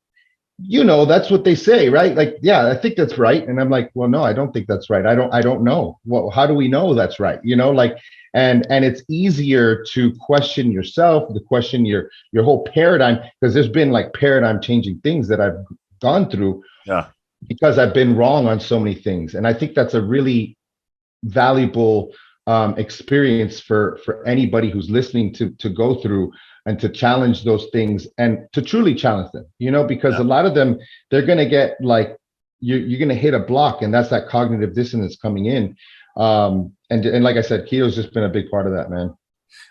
that's what they say, right? Like, yeah, I think that's right. And I'm like, well, no, I don't think that's right. I don't know. Well, how do we know that's right? Like, and it's easier to question yourself, to question your whole paradigm, because there's been like paradigm changing things that I've gone through. Yeah. Because I've been wrong on so many things. And I think that's a really valuable experience for anybody who's listening to go through, and to challenge those things, and to truly challenge them, because a lot of them, they're going to get like, you're going to hit a block, and that's that cognitive dissonance coming in. And like I said, keto's just been a big part of that, man.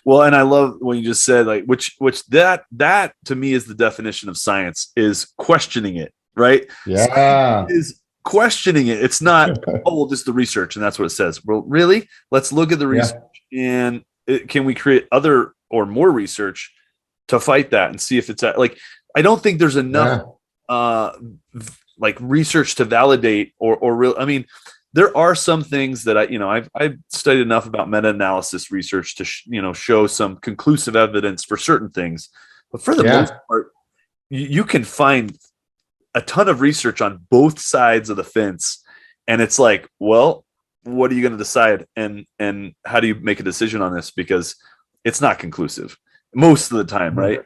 Well, and I love when you just said, like, which that to me is the definition of science, is questioning it, right? Yeah. Science is questioning it. It's not, oh, well, just the research and that's what it says. Well, really, let's look at the research, and can we create other or more research to fight that and see if it's like, I don't think there's enough like research to validate or real. I mean, there are some things that I've studied enough about meta-analysis research to show some conclusive evidence for certain things, but for the most part, you can find a ton of research on both sides of the fence, and it's like, well, what are you going to decide, and how do you make a decision on this, because it's not conclusive most of the time, right?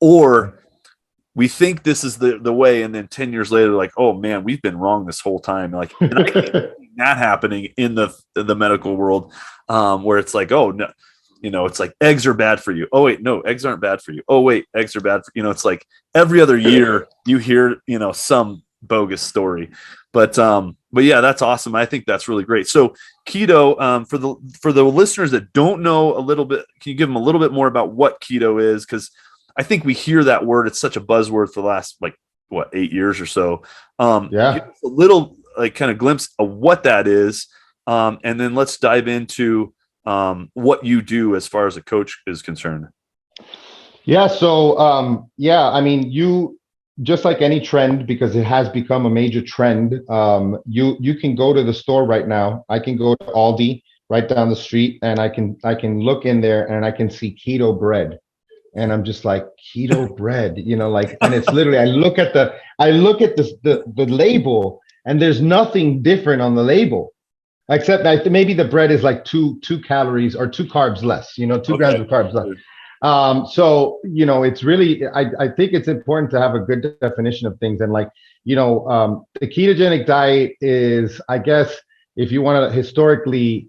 Or we think this is the way, and then 10 years later, like, oh man, we've been wrong this whole time. Like, and I keep seeing that happening in the medical world, where it's like, oh no, it's like, eggs are bad for you. Oh wait, no, eggs aren't bad for you. Oh wait, eggs are bad for it's like every other year you hear some bogus story. But yeah, that's awesome. I think that's really great. So keto, for the listeners that don't know a little bit, can you give them a little bit more about what keto is? Because I think we hear that word, it's such a buzzword for the last 8 years or so. Give us a little kind of glimpse of what that is, and then let's dive into what you do as far as a coach is concerned. Yeah. So I mean, you, just like any trend, because it has become a major trend, you can go to the store right now. I can go to Aldi right down the street, and I can look in there and I can see keto bread, and I'm just like, keto bread, like, and it's literally, I look at the label, and there's nothing different on the label, except that maybe the bread is like two calories or 2 carbs less, 2 grams of carbs less. So, it's really, I think it's important to have a good definition of things. And like, the ketogenic diet is, I guess, if you want to historically,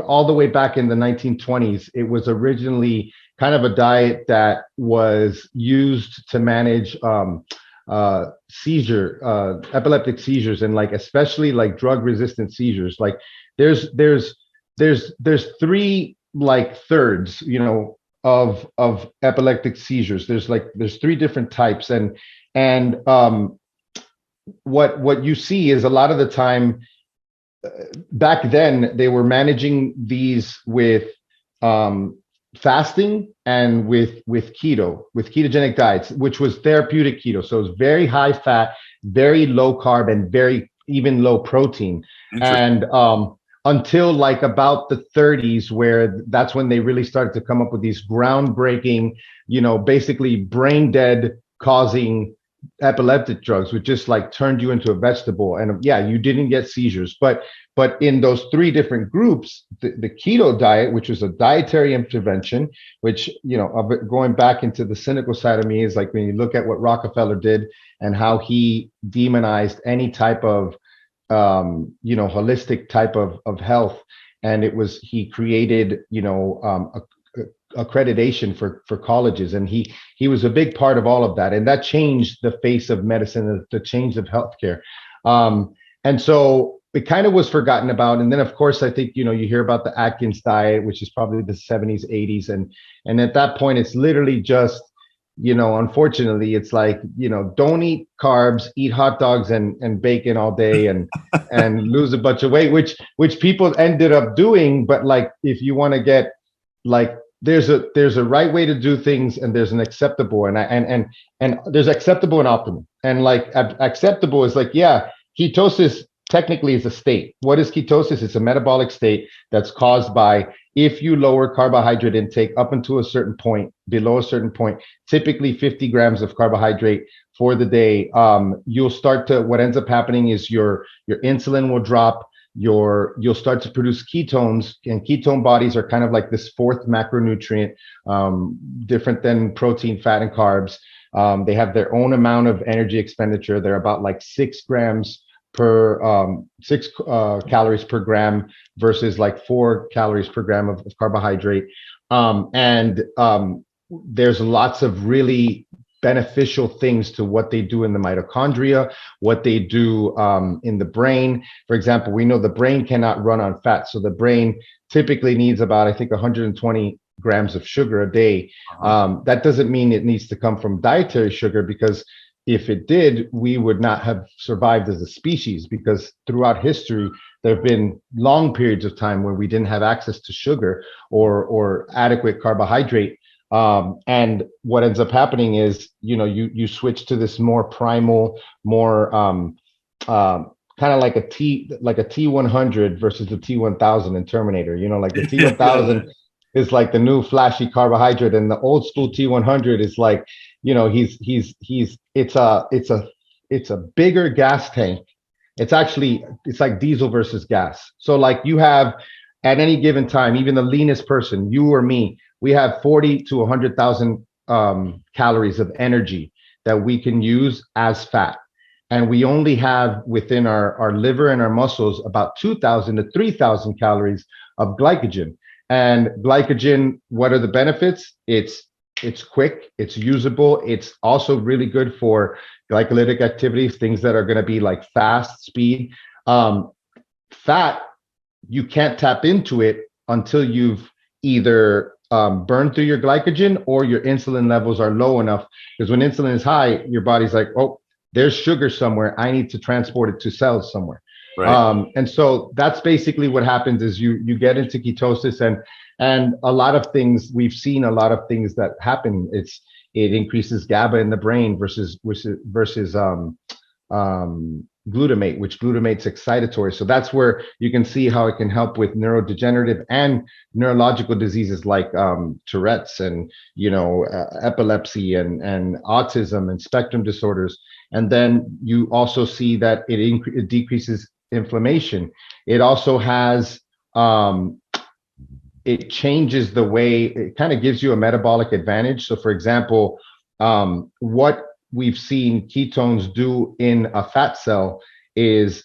all the way back in the 1920s, it was originally kind of a diet that was used to manage epileptic seizures, and like, especially like drug resistant seizures. Like there's 3 like thirds, of epileptic seizures. There's 3 different types, and what you see is, a lot of the time, back then they were managing these with fasting and with ketogenic diets, which was therapeutic keto. So it's very high fat, very low carb, and very even low protein. And until like about the 30s, where that's when they really started to come up with these groundbreaking, basically brain dead causing epileptic drugs, which just like turned you into a vegetable. And you didn't get seizures. But in those 3 different groups, the keto diet, which was a dietary intervention, which, going back into the cynical side of me, is like, when you look at what Rockefeller did and how he demonized any type of holistic type of health. And he created, accreditation for colleges, and he was a big part of all of that, and that changed the face of medicine, the change of healthcare. And so it kind of was forgotten about. And then, of course, I think, you hear about the Atkins diet, which is probably the 70s, 80s. And at that point, it's literally just, unfortunately, it's like, don't eat carbs, eat hot dogs and bacon all day and lose a bunch of weight, which people ended up doing. But like, if you want to get like, there's a right way to do things, and there's an acceptable, and there's acceptable and optimal. And like acceptable is like, yeah, ketosis technically is a state. What is ketosis? It's a metabolic state that's caused by, if you lower carbohydrate intake up until a certain point, below a certain point, typically 50 grams of carbohydrate for the day, you'll start to, what ends up happening is your insulin will drop, you'll start to produce ketones, and ketone bodies are kind of like this fourth macronutrient, different than protein, fat, and carbs. They have their own amount of energy expenditure. They're about like 6 grams per calories per gram versus like 4 calories per gram of carbohydrate. There's lots of really beneficial things to what they do in the mitochondria, what they do in the brain. For example, we know the brain cannot run on fat. So the brain typically needs about, I think, 120 grams of sugar a day. That doesn't mean it needs to come from dietary sugar, because if it did, we would not have survived as a species, because throughout history, there have been long periods of time where we didn't have access to sugar or adequate carbohydrate. And what ends up happening is, you switch to this more primal, more kind of like a T100 versus the T1000 in Terminator. Like the T1000 is like the new flashy carbohydrate, and the old school T100 is like, it's a bigger gas tank. It's like diesel versus gas. So like, you have, at any given time, even the leanest person, you or me, we have 40 to 100,000 calories of energy that we can use as fat. And we only have within our liver and our muscles about 2,000 to 3,000 calories of glycogen. And glycogen, what are the benefits? It's quick, it's usable. It's also really good for glycolytic activities, things that are going to be like fast speed. Fat, you can't tap into it until you've either burned through your glycogen or your insulin levels are low enough. Because when insulin is high, your body's like, oh, there's sugar somewhere, I need to transport it to cells somewhere. Right. And so that's basically what happens is you get into ketosis, and a lot of things, we've seen a lot of things that happen. It increases GABA in the brain versus glutamate, which glutamate's excitatory. So that's where you can see how it can help with neurodegenerative and neurological diseases like Tourette's and epilepsy and autism and spectrum disorders. And then you also see that it decreases inflammation. It also has it changes the way, it kind of gives you a metabolic advantage. So for example, what we've seen ketones do in a fat cell is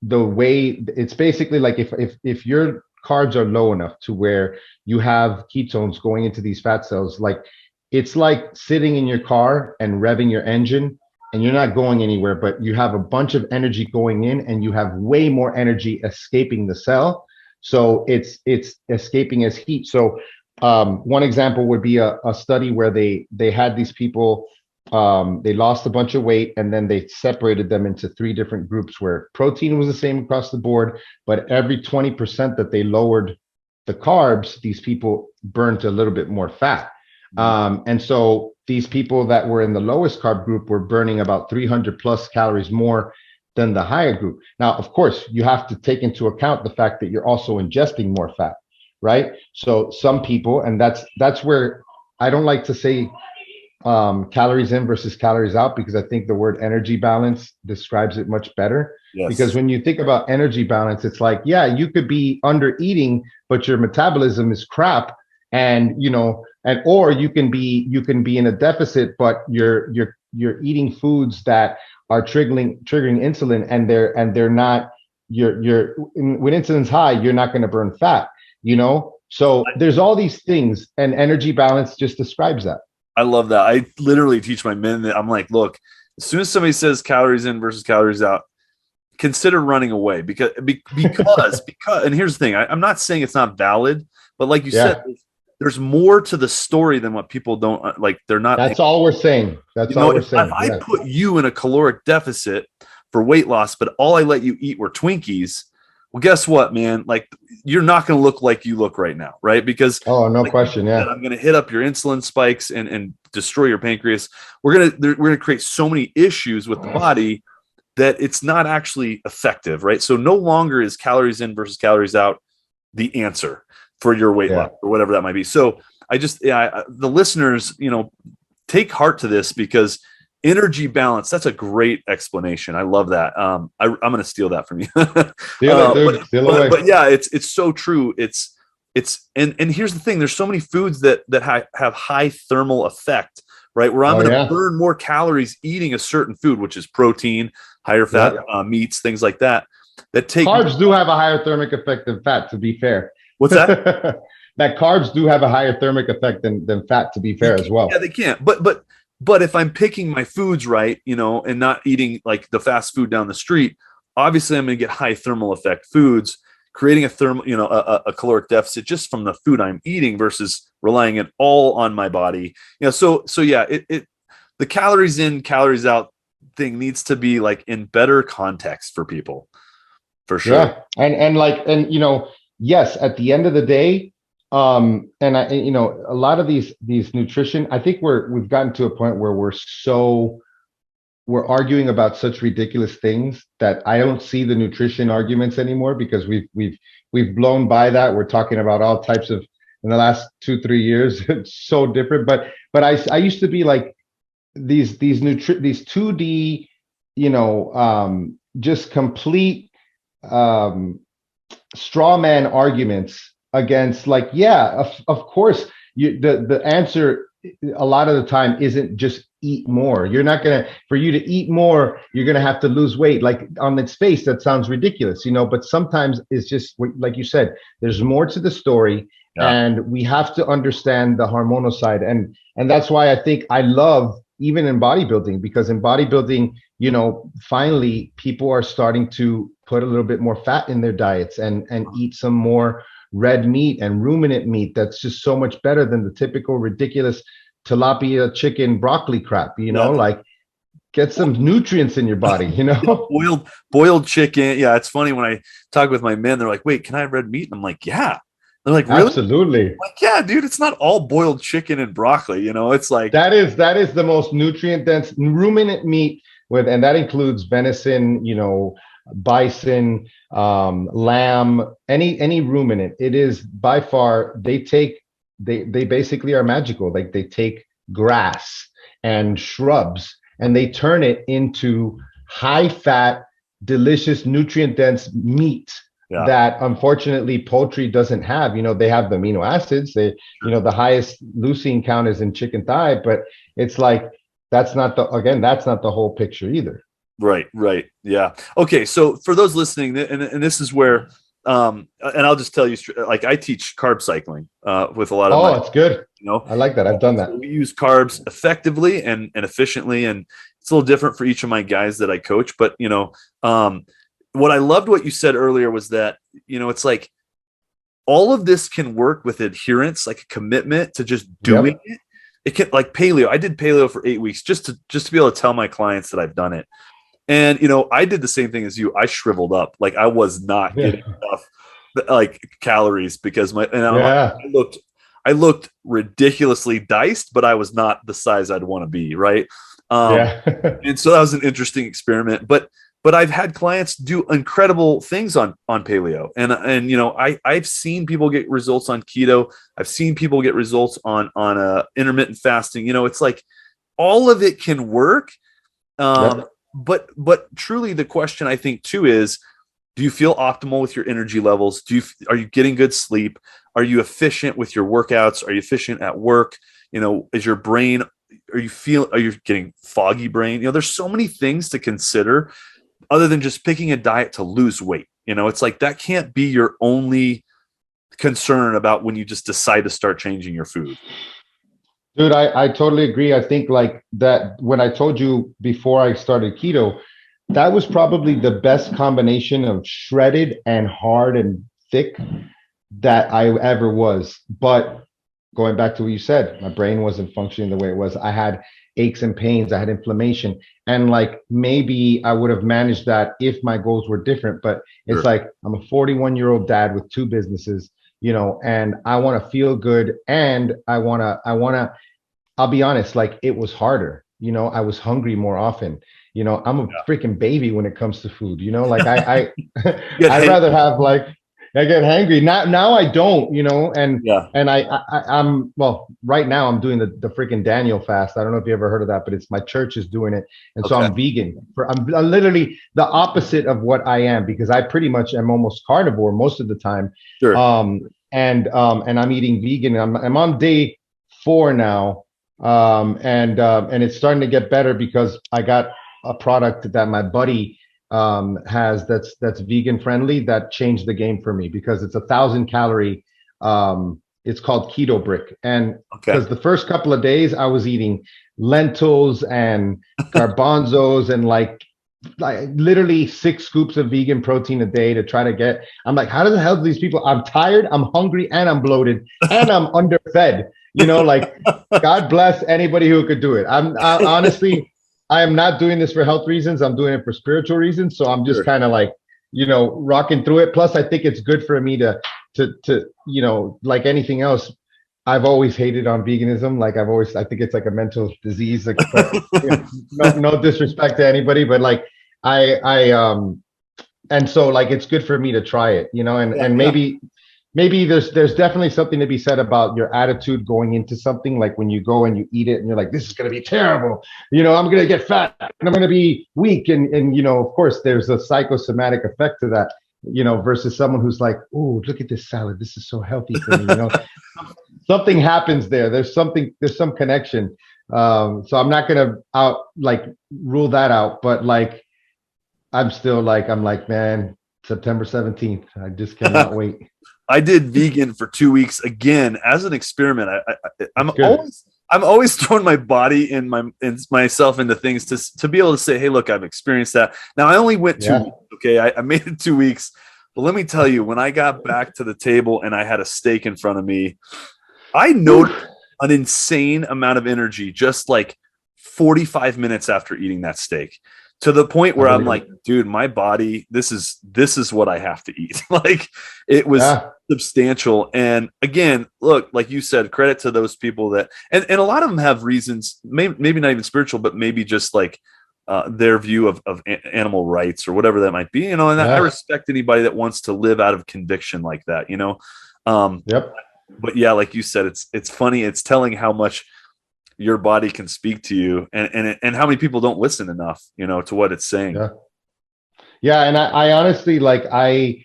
the way, it's basically like if your carbs are low enough to where you have ketones going into these fat cells, like it's like sitting in your car and revving your engine, and you're not going anywhere, but you have a bunch of energy going in and you have way more energy escaping the cell. So it's escaping as heat. So one example would be a study where they had these people, they lost a bunch of weight, and then they separated them into 3 different groups where protein was the same across the board, but every 20% that they lowered the carbs, these people burned a little bit more fat. And so these people that were in the lowest carb group were burning about 300 plus calories more than the higher group. Now, of course, you have to take into account the fact that you're also ingesting more fat, right? So some people, and that's where I don't like to say calories in versus calories out, because I think the word energy balance describes it much better. Yes. Because when you think about energy balance, it's like, yeah, you could be under eating, but your metabolism is crap. And, or you can be in a deficit, but you're eating foods that are triggering insulin, and they're not, when insulin's high, you're not going to burn fat, So there's all these things, and energy balance just describes that. I love that. I literally teach my men that I'm like, look, as soon as somebody says calories in versus calories out, consider running away because and here's the thing, I'm not saying it's not valid, but like you said, there's more to the story than what people don't like. They're not. That's all we're saying. That's all we're saying. If I put you in a caloric deficit for weight loss, but all I let you eat were Twinkies, well, guess what, man? Like, you're not going to look like you look right now, right? Because no question, I'm going to hit up your insulin spikes and destroy your pancreas. We're going to create so many issues with the body that it's not actually effective, right? So no longer is calories in versus calories out the answer for your weight loss or whatever that might be. So the listeners, take heart to this, because energy balance, that's a great explanation. I love that. I'm going to steal that from you. But yeah, it's so true. And here's the thing, there's so many foods that have high thermal effect, right? Where I'm going to burn more calories eating a certain food, which is protein, higher fat meats, things like that. Carbs do have a higher thermic effect than fat, to be fair. What's that? That carbs do have a higher thermic effect than fat, to be fair, as well. Yeah, they can't. But if I'm picking my foods right, and not eating like the fast food down the street, obviously I'm going to get high thermal effect foods, creating a caloric deficit just from the food I'm eating versus relying it all on my body. So yeah, the calories in, calories out thing needs to be like in better context for people, for sure. Yeah. Yes, at the end of the day, a lot of these nutrition, I think we've gotten to a point where we're arguing about such ridiculous things that I don't see the nutrition arguments anymore, because we've blown by that. We're talking about all types of, in the last 2-3 years, it's so different. But I used to be like these 2D, just complete straw man arguments against, like, of course, the answer a lot of the time isn't just eat more. For you to eat more, you're gonna have to lose weight. Like, on its face, that sounds ridiculous, but sometimes it's just like you said, there's more to the story, and we have to understand the hormonal side, and that's why I think I love, even in bodybuilding, because in bodybuilding, finally people are starting to put a little bit more fat in their diets and eat some more red meat and ruminant meat. That's just so much better than the typical ridiculous tilapia chicken broccoli crap, like, get some nutrients in your body, boiled chicken. Yeah. It's funny when I talk with my men, they're like, wait, can I have red meat? And I'm like, yeah. They're like, really? Absolutely. I'm like, yeah, dude, it's not all boiled chicken and broccoli. It's like, that is the most nutrient dense ruminant meat and that includes venison, bison, lamb, any ruminant. It is by far, they basically are magical. Like, they take grass and shrubs and they turn it into high fat, delicious, nutrient dense meat that unfortunately poultry doesn't have. They have the amino acids, the highest leucine count is in chicken thigh, but it's like, that's not the whole picture either. Right. Yeah. Okay. So for those listening, and this is where, and I'll just tell you, like, I teach carb cycling with a lot of. That's good. I like that. I've done that. So we use carbs effectively and efficiently, and it's a little different for each of my guys that I coach. But what I loved what you said earlier was that it's like all of this can work with adherence, like a commitment to just doing it. It can, like paleo. I did paleo for 8 weeks just to be able to tell my clients that I've done it. And, I did the same thing as you. I shriveled up. Like, I was not getting enough like calories because I looked ridiculously diced, but I was not the size I'd want to be. Right. And so that was an interesting experiment, but I've had clients do incredible things on paleo, and I've seen people get results on keto. I've seen people get results on intermittent fasting. It's like all of it can work. But truly the question, I think, too, is, do you feel optimal with your energy levels? Are you getting good sleep? Are you efficient with your workouts? Are you efficient at work? Is your brain, are you getting foggy brain? There's so many things to consider other than just picking a diet to lose weight. It's like, that can't be your only concern about when you just decide to start changing your food? Dude, I totally agree. I think like that when I told you before I started keto, that was probably the best combination of shredded and hard and thick that I ever was. But going back to what you said, my brain wasn't functioning the way it was. I had aches and pains, I had inflammation. And like maybe I would have managed that if my goals were different. But it's like I'm a 41-year-old dad with 2 businesses, and I want to feel good, and I wanna, I'll be honest, like it was harder. I was hungry more often. I'm a freaking baby when it comes to food. Like I I'd rather have like I get hangry. Now I don't. And I'm well right now. I'm doing the freaking Daniel fast. I don't know if you ever heard of that, but it's my church is doing it, and so I'm vegan. I'm literally the opposite of what I am because I pretty much am almost carnivore most of the time. Sure. And I'm eating vegan. I'm on day 4 now. And it's starting to get better because I got a product that my buddy has that's vegan friendly that changed the game for me because it's 1,000-calorie. It's called Keto Brick, and because the first couple of days I was eating lentils and garbanzos and like literally 6 scoops of vegan protein a day to try to get. I'm like, how the hell do these people? I'm tired, I'm hungry, and I'm bloated, and I'm underfed. Like God bless anybody who could do it. I honestly, I am not doing this for health reasons. I'm doing it for spiritual reasons. So I'm just kind of like, rocking through it. Plus, I think it's good for me to like anything else. I've always hated on veganism. Like I think it's like a mental disease. Like, no disrespect to anybody, but like and so like it's good for me to try it, and maybe there's definitely something to be said about your attitude going into something, like when you go and you eat it and you're like, this is going to be terrible. I'm going to get fat and I'm going to be weak. And of course, there's a psychosomatic effect to that, versus someone who's like, oh, look at this salad. This is so healthy for me. Something happens there. There's some connection. So I'm not going to rule that out. But like, I'm like, man, September 17th. I just cannot wait. I did vegan for 2 weeks again as an experiment. I'm always throwing my body and myself into things to be able to say, hey, look, I've experienced that. Now I only went 2 weeks. Okay, I made it 2 weeks, but let me tell you, when I got back to the table and I had a steak in front of me, I noticed an insane amount of energy just like 45 minutes after eating that steak. To the point where I'm like, dude, my body, this is what I have to eat. Like it was substantial. And again, look, like you said, credit to those people that, and a lot of them have reasons, maybe not even spiritual, but maybe just like their view of animal rights or whatever that might be, and I respect anybody that wants to live out of conviction like that, But yeah, like you said, it's funny. It's telling how much your body can speak to you and how many people don't listen enough, to what it's saying. Yeah. And I honestly, like, I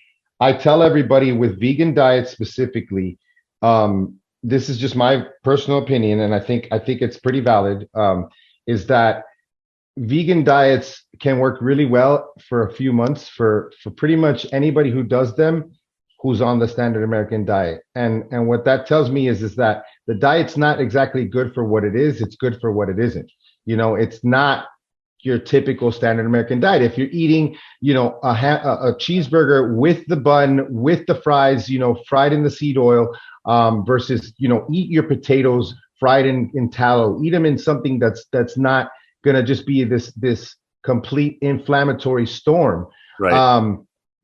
tell everybody with vegan diets specifically, this is just my personal opinion. And I think it's pretty valid, is that vegan diets can work really well for a few months for pretty much anybody who does them, who's on the standard American diet. And what that tells me is that the diet's not exactly good for what it is. It's good for what it isn't. It's not your typical standard American diet. If you're eating, a cheeseburger with the bun, with the fries, fried in the seed oil, versus, eat your potatoes fried in tallow, eat them in something that's not going to just be this complete inflammatory storm. Right.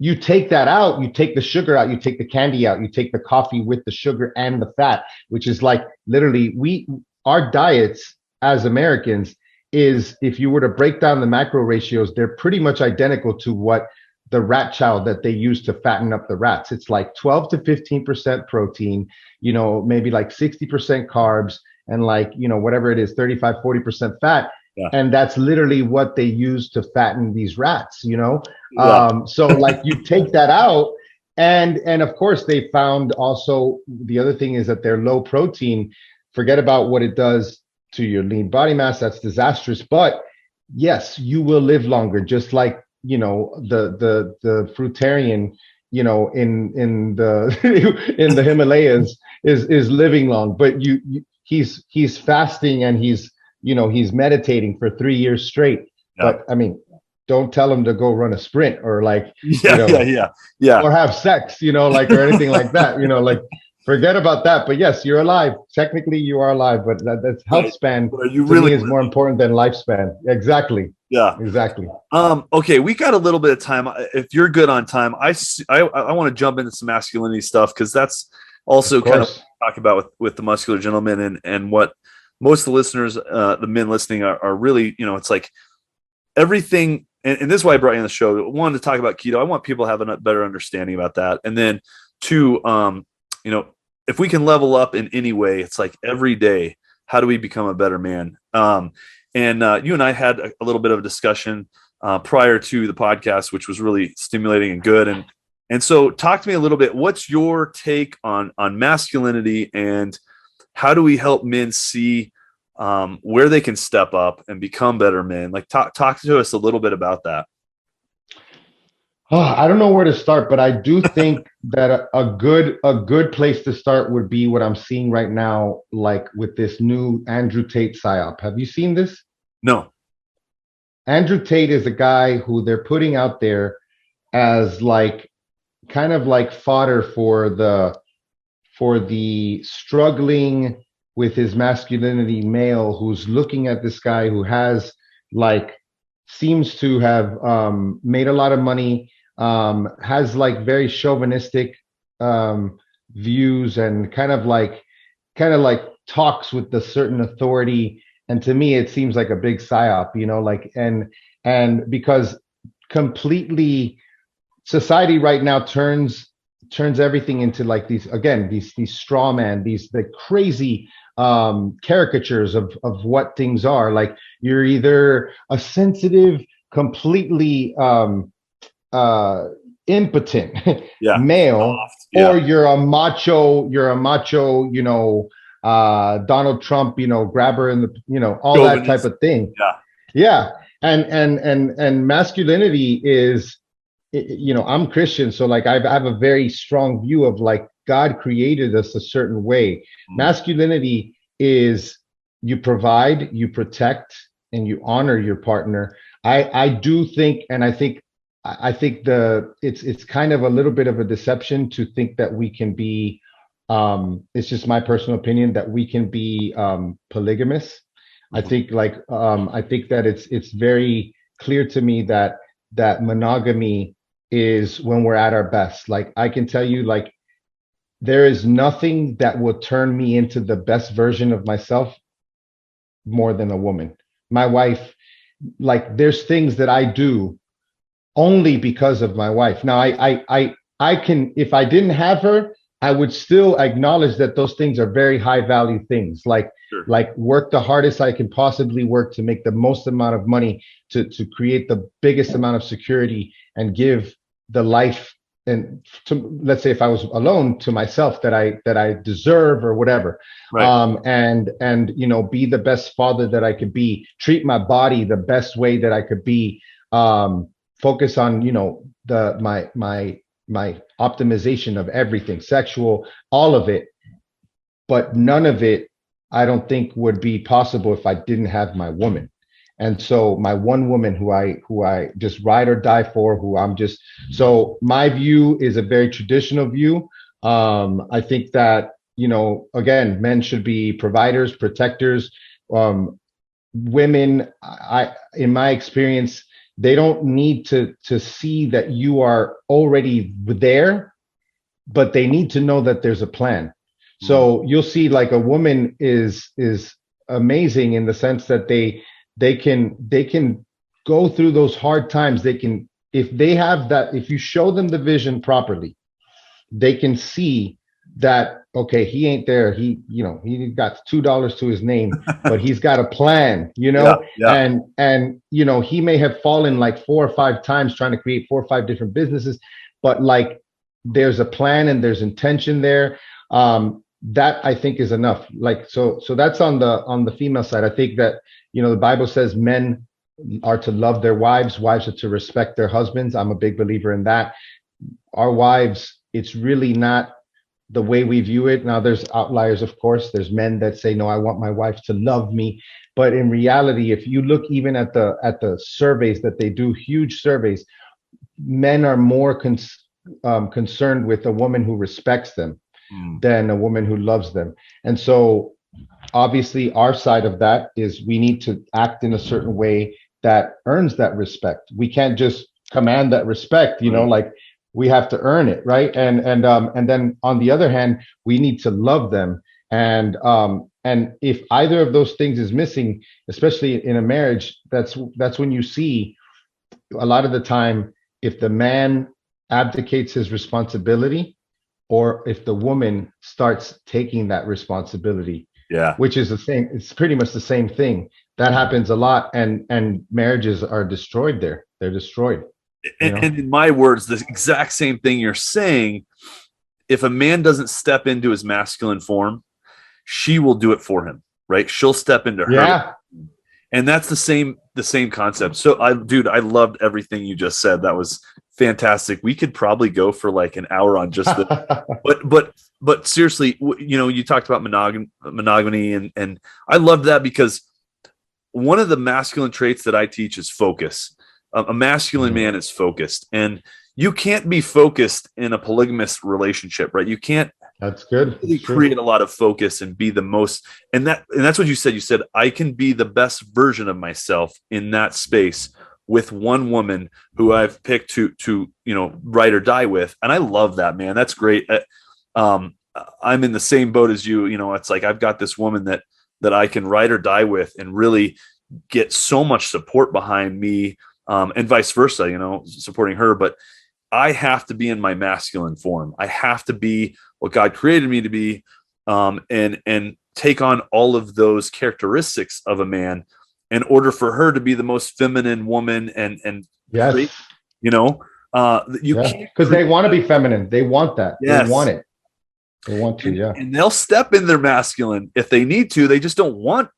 You take that out, you take the sugar out, you take the candy out, you take the coffee with the sugar and the fat, which is like literally our diets as Americans is, if you were to break down the macro ratios, they're pretty much identical to what the rat chow that they use to fatten up the rats. It's like 12 to 15% protein, maybe like 60% carbs and like, whatever it is, 35, 40% fat. Yeah. And that's literally what they use to fatten these rats, So like you take that out and of course they found also the other thing is that they're low protein. Forget about what it does to your lean body mass. That's disastrous. But yes, you will live longer, just like, the fruitarian in the in the Himalayas is living long, but he's fasting and he's meditating for 3 years straight. Yeah. But I mean, don't tell him to go run a sprint or like yeah. or have sex, like or anything like that. Like forget about that. But yes, you're alive. Technically, you are alive, but that's health span But are you to really me is more important than lifespan. Exactly. Yeah. Exactly. Okay, we got a little bit of time. If you're good on time, I want to jump into some masculinity stuff because that's also kind of talk about with the muscular gentleman and what most of the listeners, the men listening, are really, it's like everything. And this is why I brought you on the show. One, to talk about keto. I want people to have a better understanding about that. And then two, if we can level up in any way, it's like every day, how do we become a better man? And you and I had a little bit of a discussion prior to the podcast, which was really stimulating and good. And so talk to me a little bit. What's your take on masculinity, and how do we help men see where they can step up and become better men? Like talk to us a little bit about that. I don't know where to start, but I do think that a good place to start would be what I'm seeing right now, like with this new Andrew Tate psyop. Have you seen this? No. Andrew Tate is a guy who they're putting out there as like kind of like fodder for the struggling with his masculinity male who's looking at this guy who has like seems to have made a lot of money, has like very chauvinistic views and kind of like talks with a certain authority. And to me, it seems like a big psyop, like and because completely society right now turns everything into like these straw man, the crazy caricatures of what things are. Like you're either a sensitive, completely impotent male, or you're a macho, Donald Trump, grabber in the, all that type of thing. Yeah. And masculinity is, I'm Christian. So like, I have a very strong view of like, God created us a certain way. Masculinity is you provide, you protect, and you honor your partner. I do think, and I think it's kind of a little bit of a deception to think that we can be, it's just my personal opinion that we can be polygamous. I think I think that it's very clear to me that monogamy is when we're at our best. Like I can tell you, like there is nothing that will turn me into the best version of myself more than a woman. My wife, like there's things that I do only because of my wife. Now I can, if I didn't have her, I would still acknowledge that those things are very high value things, like work the hardest I can possibly work to make the most amount of money to create the biggest amount of security and give the life, and to, let's say if I was alone, to myself that I deserve or whatever. And be the best father that I could be, treat my body the best way that I could be, focus on, my optimization of everything, sexual, all of it. But none of it, I don't think would be possible if I didn't have my woman. And so my one woman who I just ride or die for, so my view is a very traditional view. I think that, again, men should be providers, protectors. Women, in my experience, they don't need to see that you are already there, but they need to know that there's a plan. So you'll see like a woman is amazing in the sense that they can go through those hard times. They can, if they have that, if you show them the vision properly, they can see that, okay, he ain't there. He got $2 to his name, but he's got a plan, and he may have fallen like 4 or 5 times trying to create 4 or 5 different businesses, but like there's a plan and there's intention there. That I think is enough. Like, so that's on the female side. I think that, the Bible says men are to love their wives are to respect their husbands. I'm a big believer in that. our wives, it's really not the way we view it. Now, there's outliers, of course. There's men that say, no, I want my wife to love me. But in reality, if you look even at the surveys that they do, huge surveys, men are more concerned with a woman who respects them than a woman who loves them. And so obviously our side of that is we need to act in a certain way that earns that respect. We can't just command that respect, like we have to earn it, right? And then on the other hand, we need to love them. And if either of those things is missing, especially in a marriage, that's when you see a lot of the time if the man abdicates his responsibility or if the woman starts taking that responsibility. Yeah, which is the same. It's pretty much the same thing. That happens a lot, and marriages are destroyed there. They're destroyed. And in my words, the exact same thing you're saying. If a man doesn't step into his masculine form, she will do it for him, right? She'll step into her. Yeah. And that's the same concept. So I loved everything you just said. That was fantastic. We could probably go for like an hour on just this. But seriously, you talked about monogamy and I loved that because one of the masculine traits that I teach is focus. A masculine man is focused, and you can't be focused in a polygamous relationship, right? You can't. That's good. Really create a lot of focus and be the most, and that's what you said. You said I can be the best version of myself in that space with one woman who I've picked to ride or die with, and I love that, man. That's great. I'm in the same boat as you. It's like I've got this woman that I can ride or die with, and really get so much support behind me, and vice versa. Supporting her, but I have to be in my masculine form. I have to be what God created me to be, and take on all of those characteristics of a man in order for her to be the most feminine woman. And yes, because they want to be feminine. They want that. Yes. They want it. They want to. Yeah. And they'll step in their masculine if they need to. They just don't want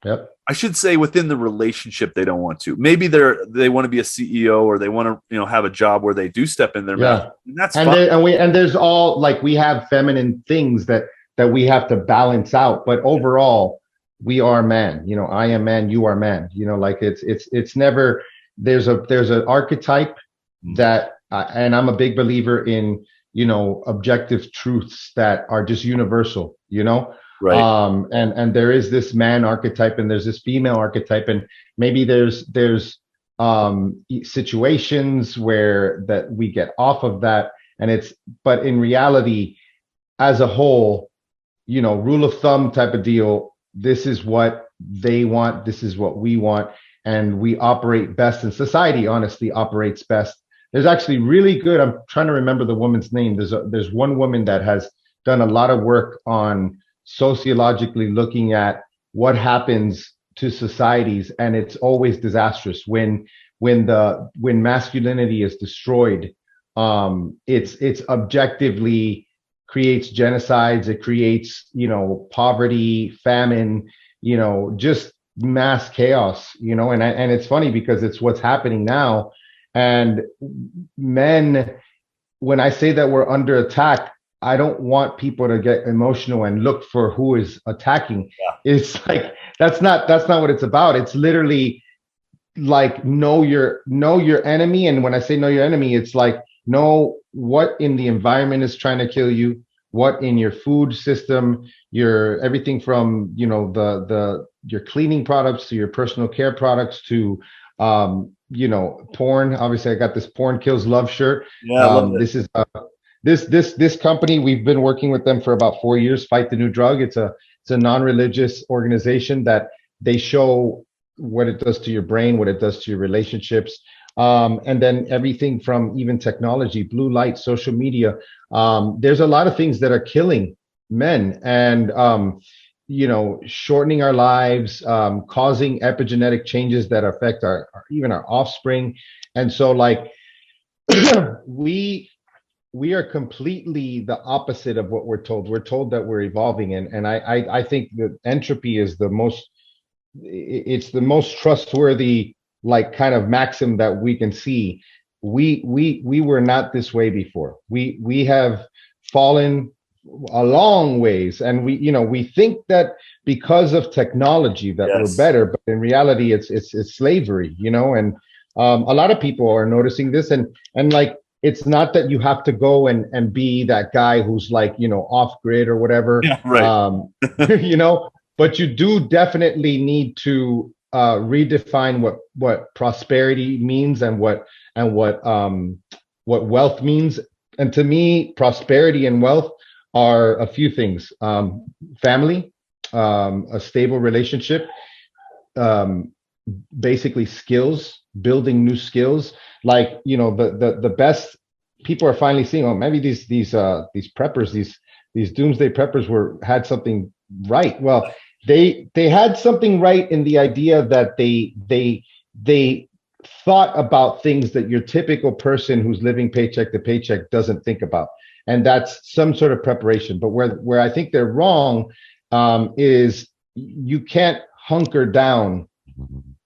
Yep. I should say within the relationship, they don't want to. Maybe they want to be a CEO, or they want to, have a job where they do step in their masculine. And that's fine. And there's all we have feminine things that we have to balance out. But overall, we are man. I am man. You are man. It's never. There's an archetype that, and I'm a big believer in objective truths that are just universal. Right. And there is this man archetype and there's this female archetype, and maybe there's situations where that we get off of that, but in reality, as a whole, rule of thumb type of deal, this is what they want, this is what we want, and we operate best, and society honestly operates best. There's actually really good, I'm trying to remember the woman's name. There's one woman that has done a lot of work on sociologically looking at what happens to societies, and it's always disastrous when masculinity is destroyed. It's objectively creates genocides. It creates poverty, famine, just mass chaos. And it's funny because it's what's happening now. And men, when I say that we're under attack, I don't want people to get emotional and look for who is attacking. Yeah. It's like that's not what it's about. It's literally like know your enemy. And when I say know your enemy, it's like know what in the environment is trying to kill you, what in your food system, your everything from your cleaning products to your personal care products to porn. Obviously, I got this porn kills love shirt. Yeah, this is this company, we've been working with them for about 4 years, Fight the New Drug. It's a non-religious organization that they show what it does to your brain, what it does to your relationships. And then everything from even technology, blue light, social media. There's a lot of things that are killing men and, shortening our lives, causing epigenetic changes that affect even our offspring. And so we are completely the opposite of what we're told. We're told that we're evolving. And I think that entropy is the most trustworthy, kind of maxim that we can see. we were not this way before. We have fallen a long ways, and we think that because of technology that we're better, but in reality it's slavery, and a lot of people are noticing this, and like, it's not that you have to go and be that guy who's like, off grid or whatever. Yeah, right. But you do definitely need to redefine what prosperity means and what wealth means. And to me, prosperity and wealth are a few things: family, a stable relationship, basically skills, building new skills. Like, the best people are finally seeing, oh, maybe these preppers, these doomsday preppers had something right. Well, they had something right in the idea that they thought about things that your typical person who's living paycheck to paycheck doesn't think about, and that's some sort of preparation. But where I think they're wrong is you can't hunker down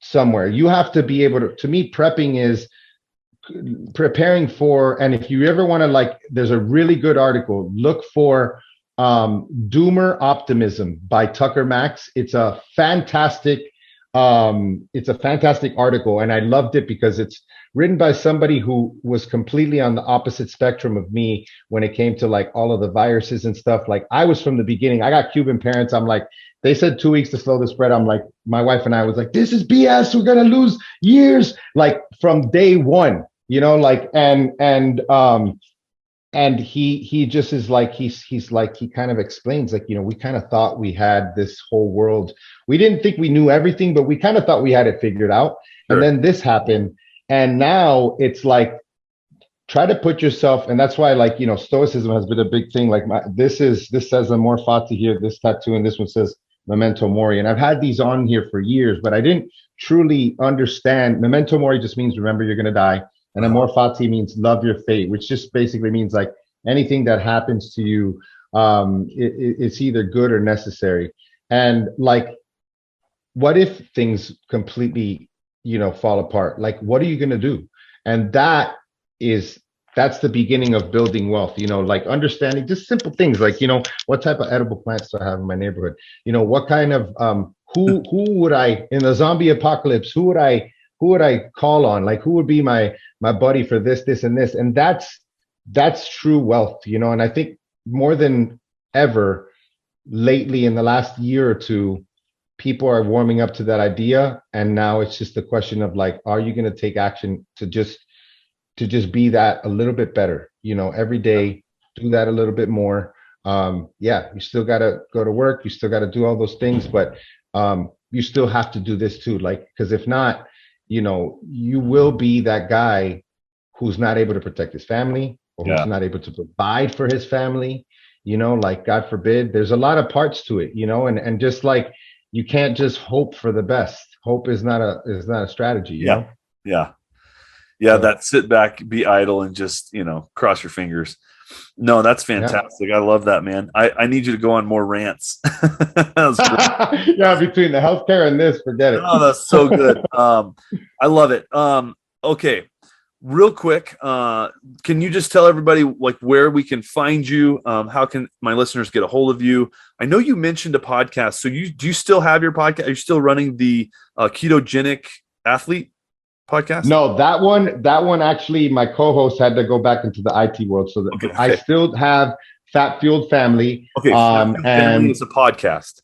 somewhere. You have to be able to me, prepping is preparing for, and if you ever want to, like, there's a really good article, look for Doomer Optimism by Tucker Max. It's a fantastic article, and I loved it because it's written by somebody who was completely on the opposite spectrum of me when it came to like all of the viruses and stuff. Like, I was from the beginning. I got Cuban parents. I'm like, they said 2 weeks to slow the spread. I'm like, my wife and I was like, this is BS. We're gonna lose years, like from day one, like, and he just is like, he's like, he kind of explains, like, we kind of thought we had this whole world. We didn't think we knew everything, but we kind of thought we had it figured out. Sure. And then this happened. And now it's like, try to put yourself, and that's why, like, stoicism has been a big thing. Like, this says amor fati here, this tattoo, and this one says Memento Mori. And I've had these on here for years, but I didn't truly understand. Memento Mori just means remember you're going to die. And amor fati means love your fate, which just basically means like anything that happens to you, it's either good or necessary. And like, what if things completely, fall apart? Like, what are you going to do? And that's the beginning of building wealth, like understanding just simple things like, what type of edible plants do I have in my neighborhood? What kind of, who would I, in the zombie apocalypse, who would I call on? Like, who would be my buddy for this, and this? And that's true wealth, and I think more than ever lately in the last year or two, people are warming up to that idea. And now it's just a question of like, are you going to take action to just be that a little bit better, every day, do that a little bit more. You still got to go to work. You still got to do all those things, but you still have to do this too. Like, because if not, you will be that guy who's not able to protect his family, or who's not able to provide for his family, like, God forbid. There's a lot of parts to it, and just like, you can't just hope for the best. Hope is not a strategy, you know? Yeah. That sit back, be idle, and just, cross your fingers. No, that's fantastic. I love that, man. I need you to go on more rants. Yeah, between the healthcare and this, forget it. Oh, that's so good. I love it. Okay, real quick, can you just tell everybody like where we can find you? How can my listeners get a hold of you? I know you mentioned a podcast. So do you still have your podcast? Are you still running the Ketogenic Athlete podcast? No, that one actually, my co-host had to go back into the IT world, so that I still have Fat Fueled Family. Okay, and Family is a podcast.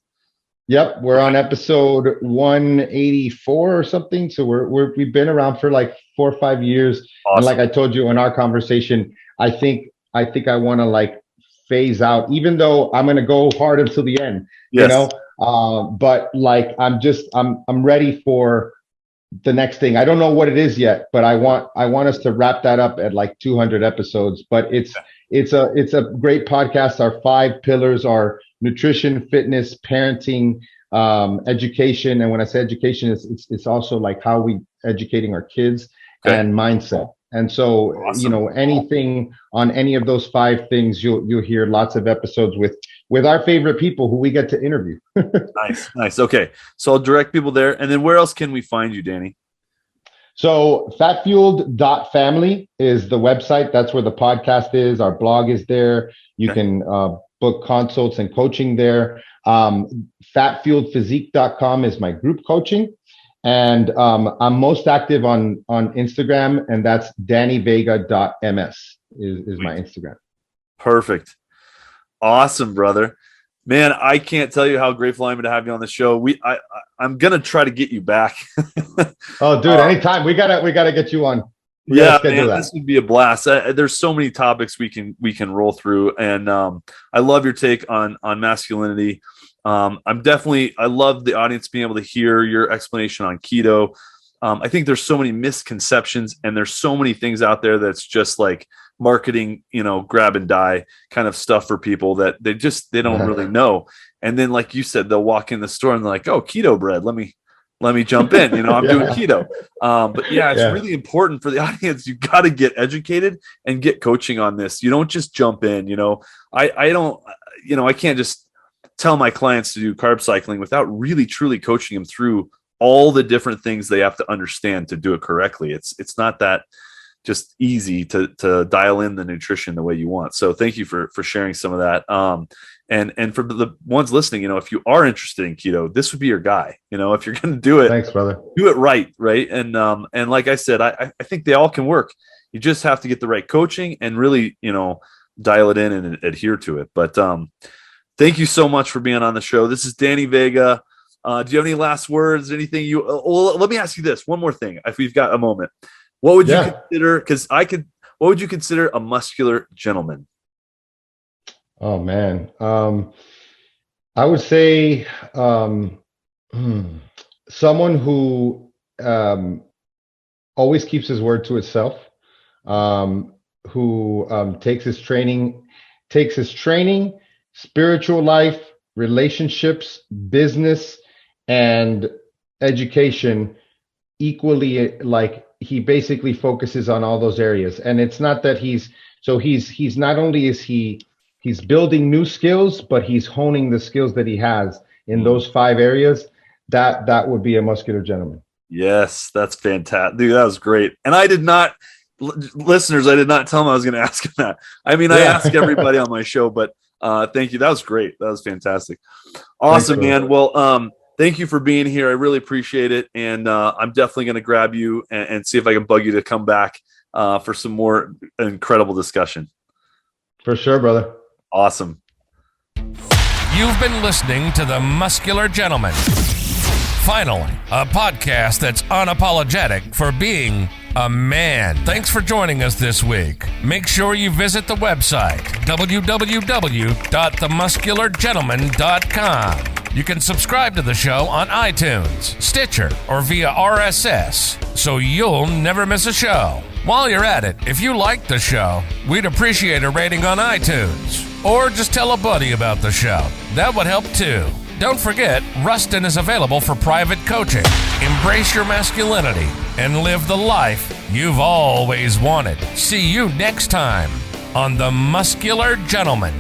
Yep, we're on episode 184 or something. So we've been around for like 4 or 5 years. Awesome. And like I told you in our conversation, I think I want to like phase out, even though I'm going to go hard until the end. Yes. But like I'm ready for the next thing. I don't know what it is yet, but I want us to wrap that up at like 200 episodes. But it's a great podcast. Our 5 pillars are nutrition, fitness, parenting, education. And when I say education, it's also like how we educating our kids and mindset. And so, awesome. Anything on any of those 5 things, you'll hear lots of episodes with our favorite people who we get to interview. Nice. Okay. So I'll direct people there. And then where else can we find you, Danny? So fatfueled.family is the website. That's where the podcast is. Our blog is there. You can book consults and coaching there. Fatfueledphysique.com is my group coaching. And I'm most active on Instagram, and that's dannyvega.ms is my Instagram. Perfect. Awesome, brother. Man, I can't tell you how grateful I am to have you on the show. I'm gonna try to get you back. Oh, dude, anytime. We gotta get you on. Man, this would be a blast. There's so many topics we can roll through, and I love your take on masculinity. I love the audience being able to hear your explanation on keto. I think there's so many misconceptions, and there's so many things out there that's just like marketing, grab and die kind of stuff for people that they don't really know. And then, like you said, they'll walk in the store and they're like, "Oh, keto bread. Let me jump in. I'm doing keto." But it's really important for the audience. You got to get educated and get coaching on this. You don't just jump in. I can't just tell my clients to do carb cycling without really truly coaching them through all the different things they have to understand to do it correctly. It's not that just easy to dial in the nutrition the way you want. So thank you for sharing some of that. And for the ones listening, if you are interested in keto, this would be your guy. If you're going to do it, thanks, brother. Do it right. And like I said, I think they all can work. You just have to get the right coaching and really, dial it in and adhere to it. But thank you so much for being on the show. This is Danny Vega. Do you have any last words? Anything let me ask you this one more thing. If we've got a moment, what would you consider? What would you consider a muscular gentleman? Oh man. I would say someone who always keeps his word to himself, who takes his training, spiritual life, relationships, business, and education equally. Like, he basically focuses on all those areas. And it's not that he's not only is he's building new skills, but he's honing the skills that he has in those 5 areas. That would be a muscular gentleman. Yes, that's fantastic. Dude, that was great. And listeners, I did not tell him I was going to ask him that. I mean, I ask everybody on my show, but thank you. That was great. That was fantastic. Awesome, man. Well, thank you for being here. I really appreciate it. And I'm definitely going to grab you and see if I can bug you to come back for some more incredible discussion. For sure, brother. Awesome. You've been listening to The Muscular Gentleman. Finally, a podcast that's unapologetic for being a man. Thanks for joining us this week. Make sure you visit the website, www.themusculargentleman.com. You can subscribe to the show on iTunes, Stitcher, or via RSS, so you'll never miss a show. While you're at it, if you like the show, we'd appreciate a rating on iTunes. Or just tell a buddy about the show. That would help too. Don't forget, Rustin is available for private coaching. Embrace your masculinity and live the life you've always wanted. See you next time on The Muscular Gentleman.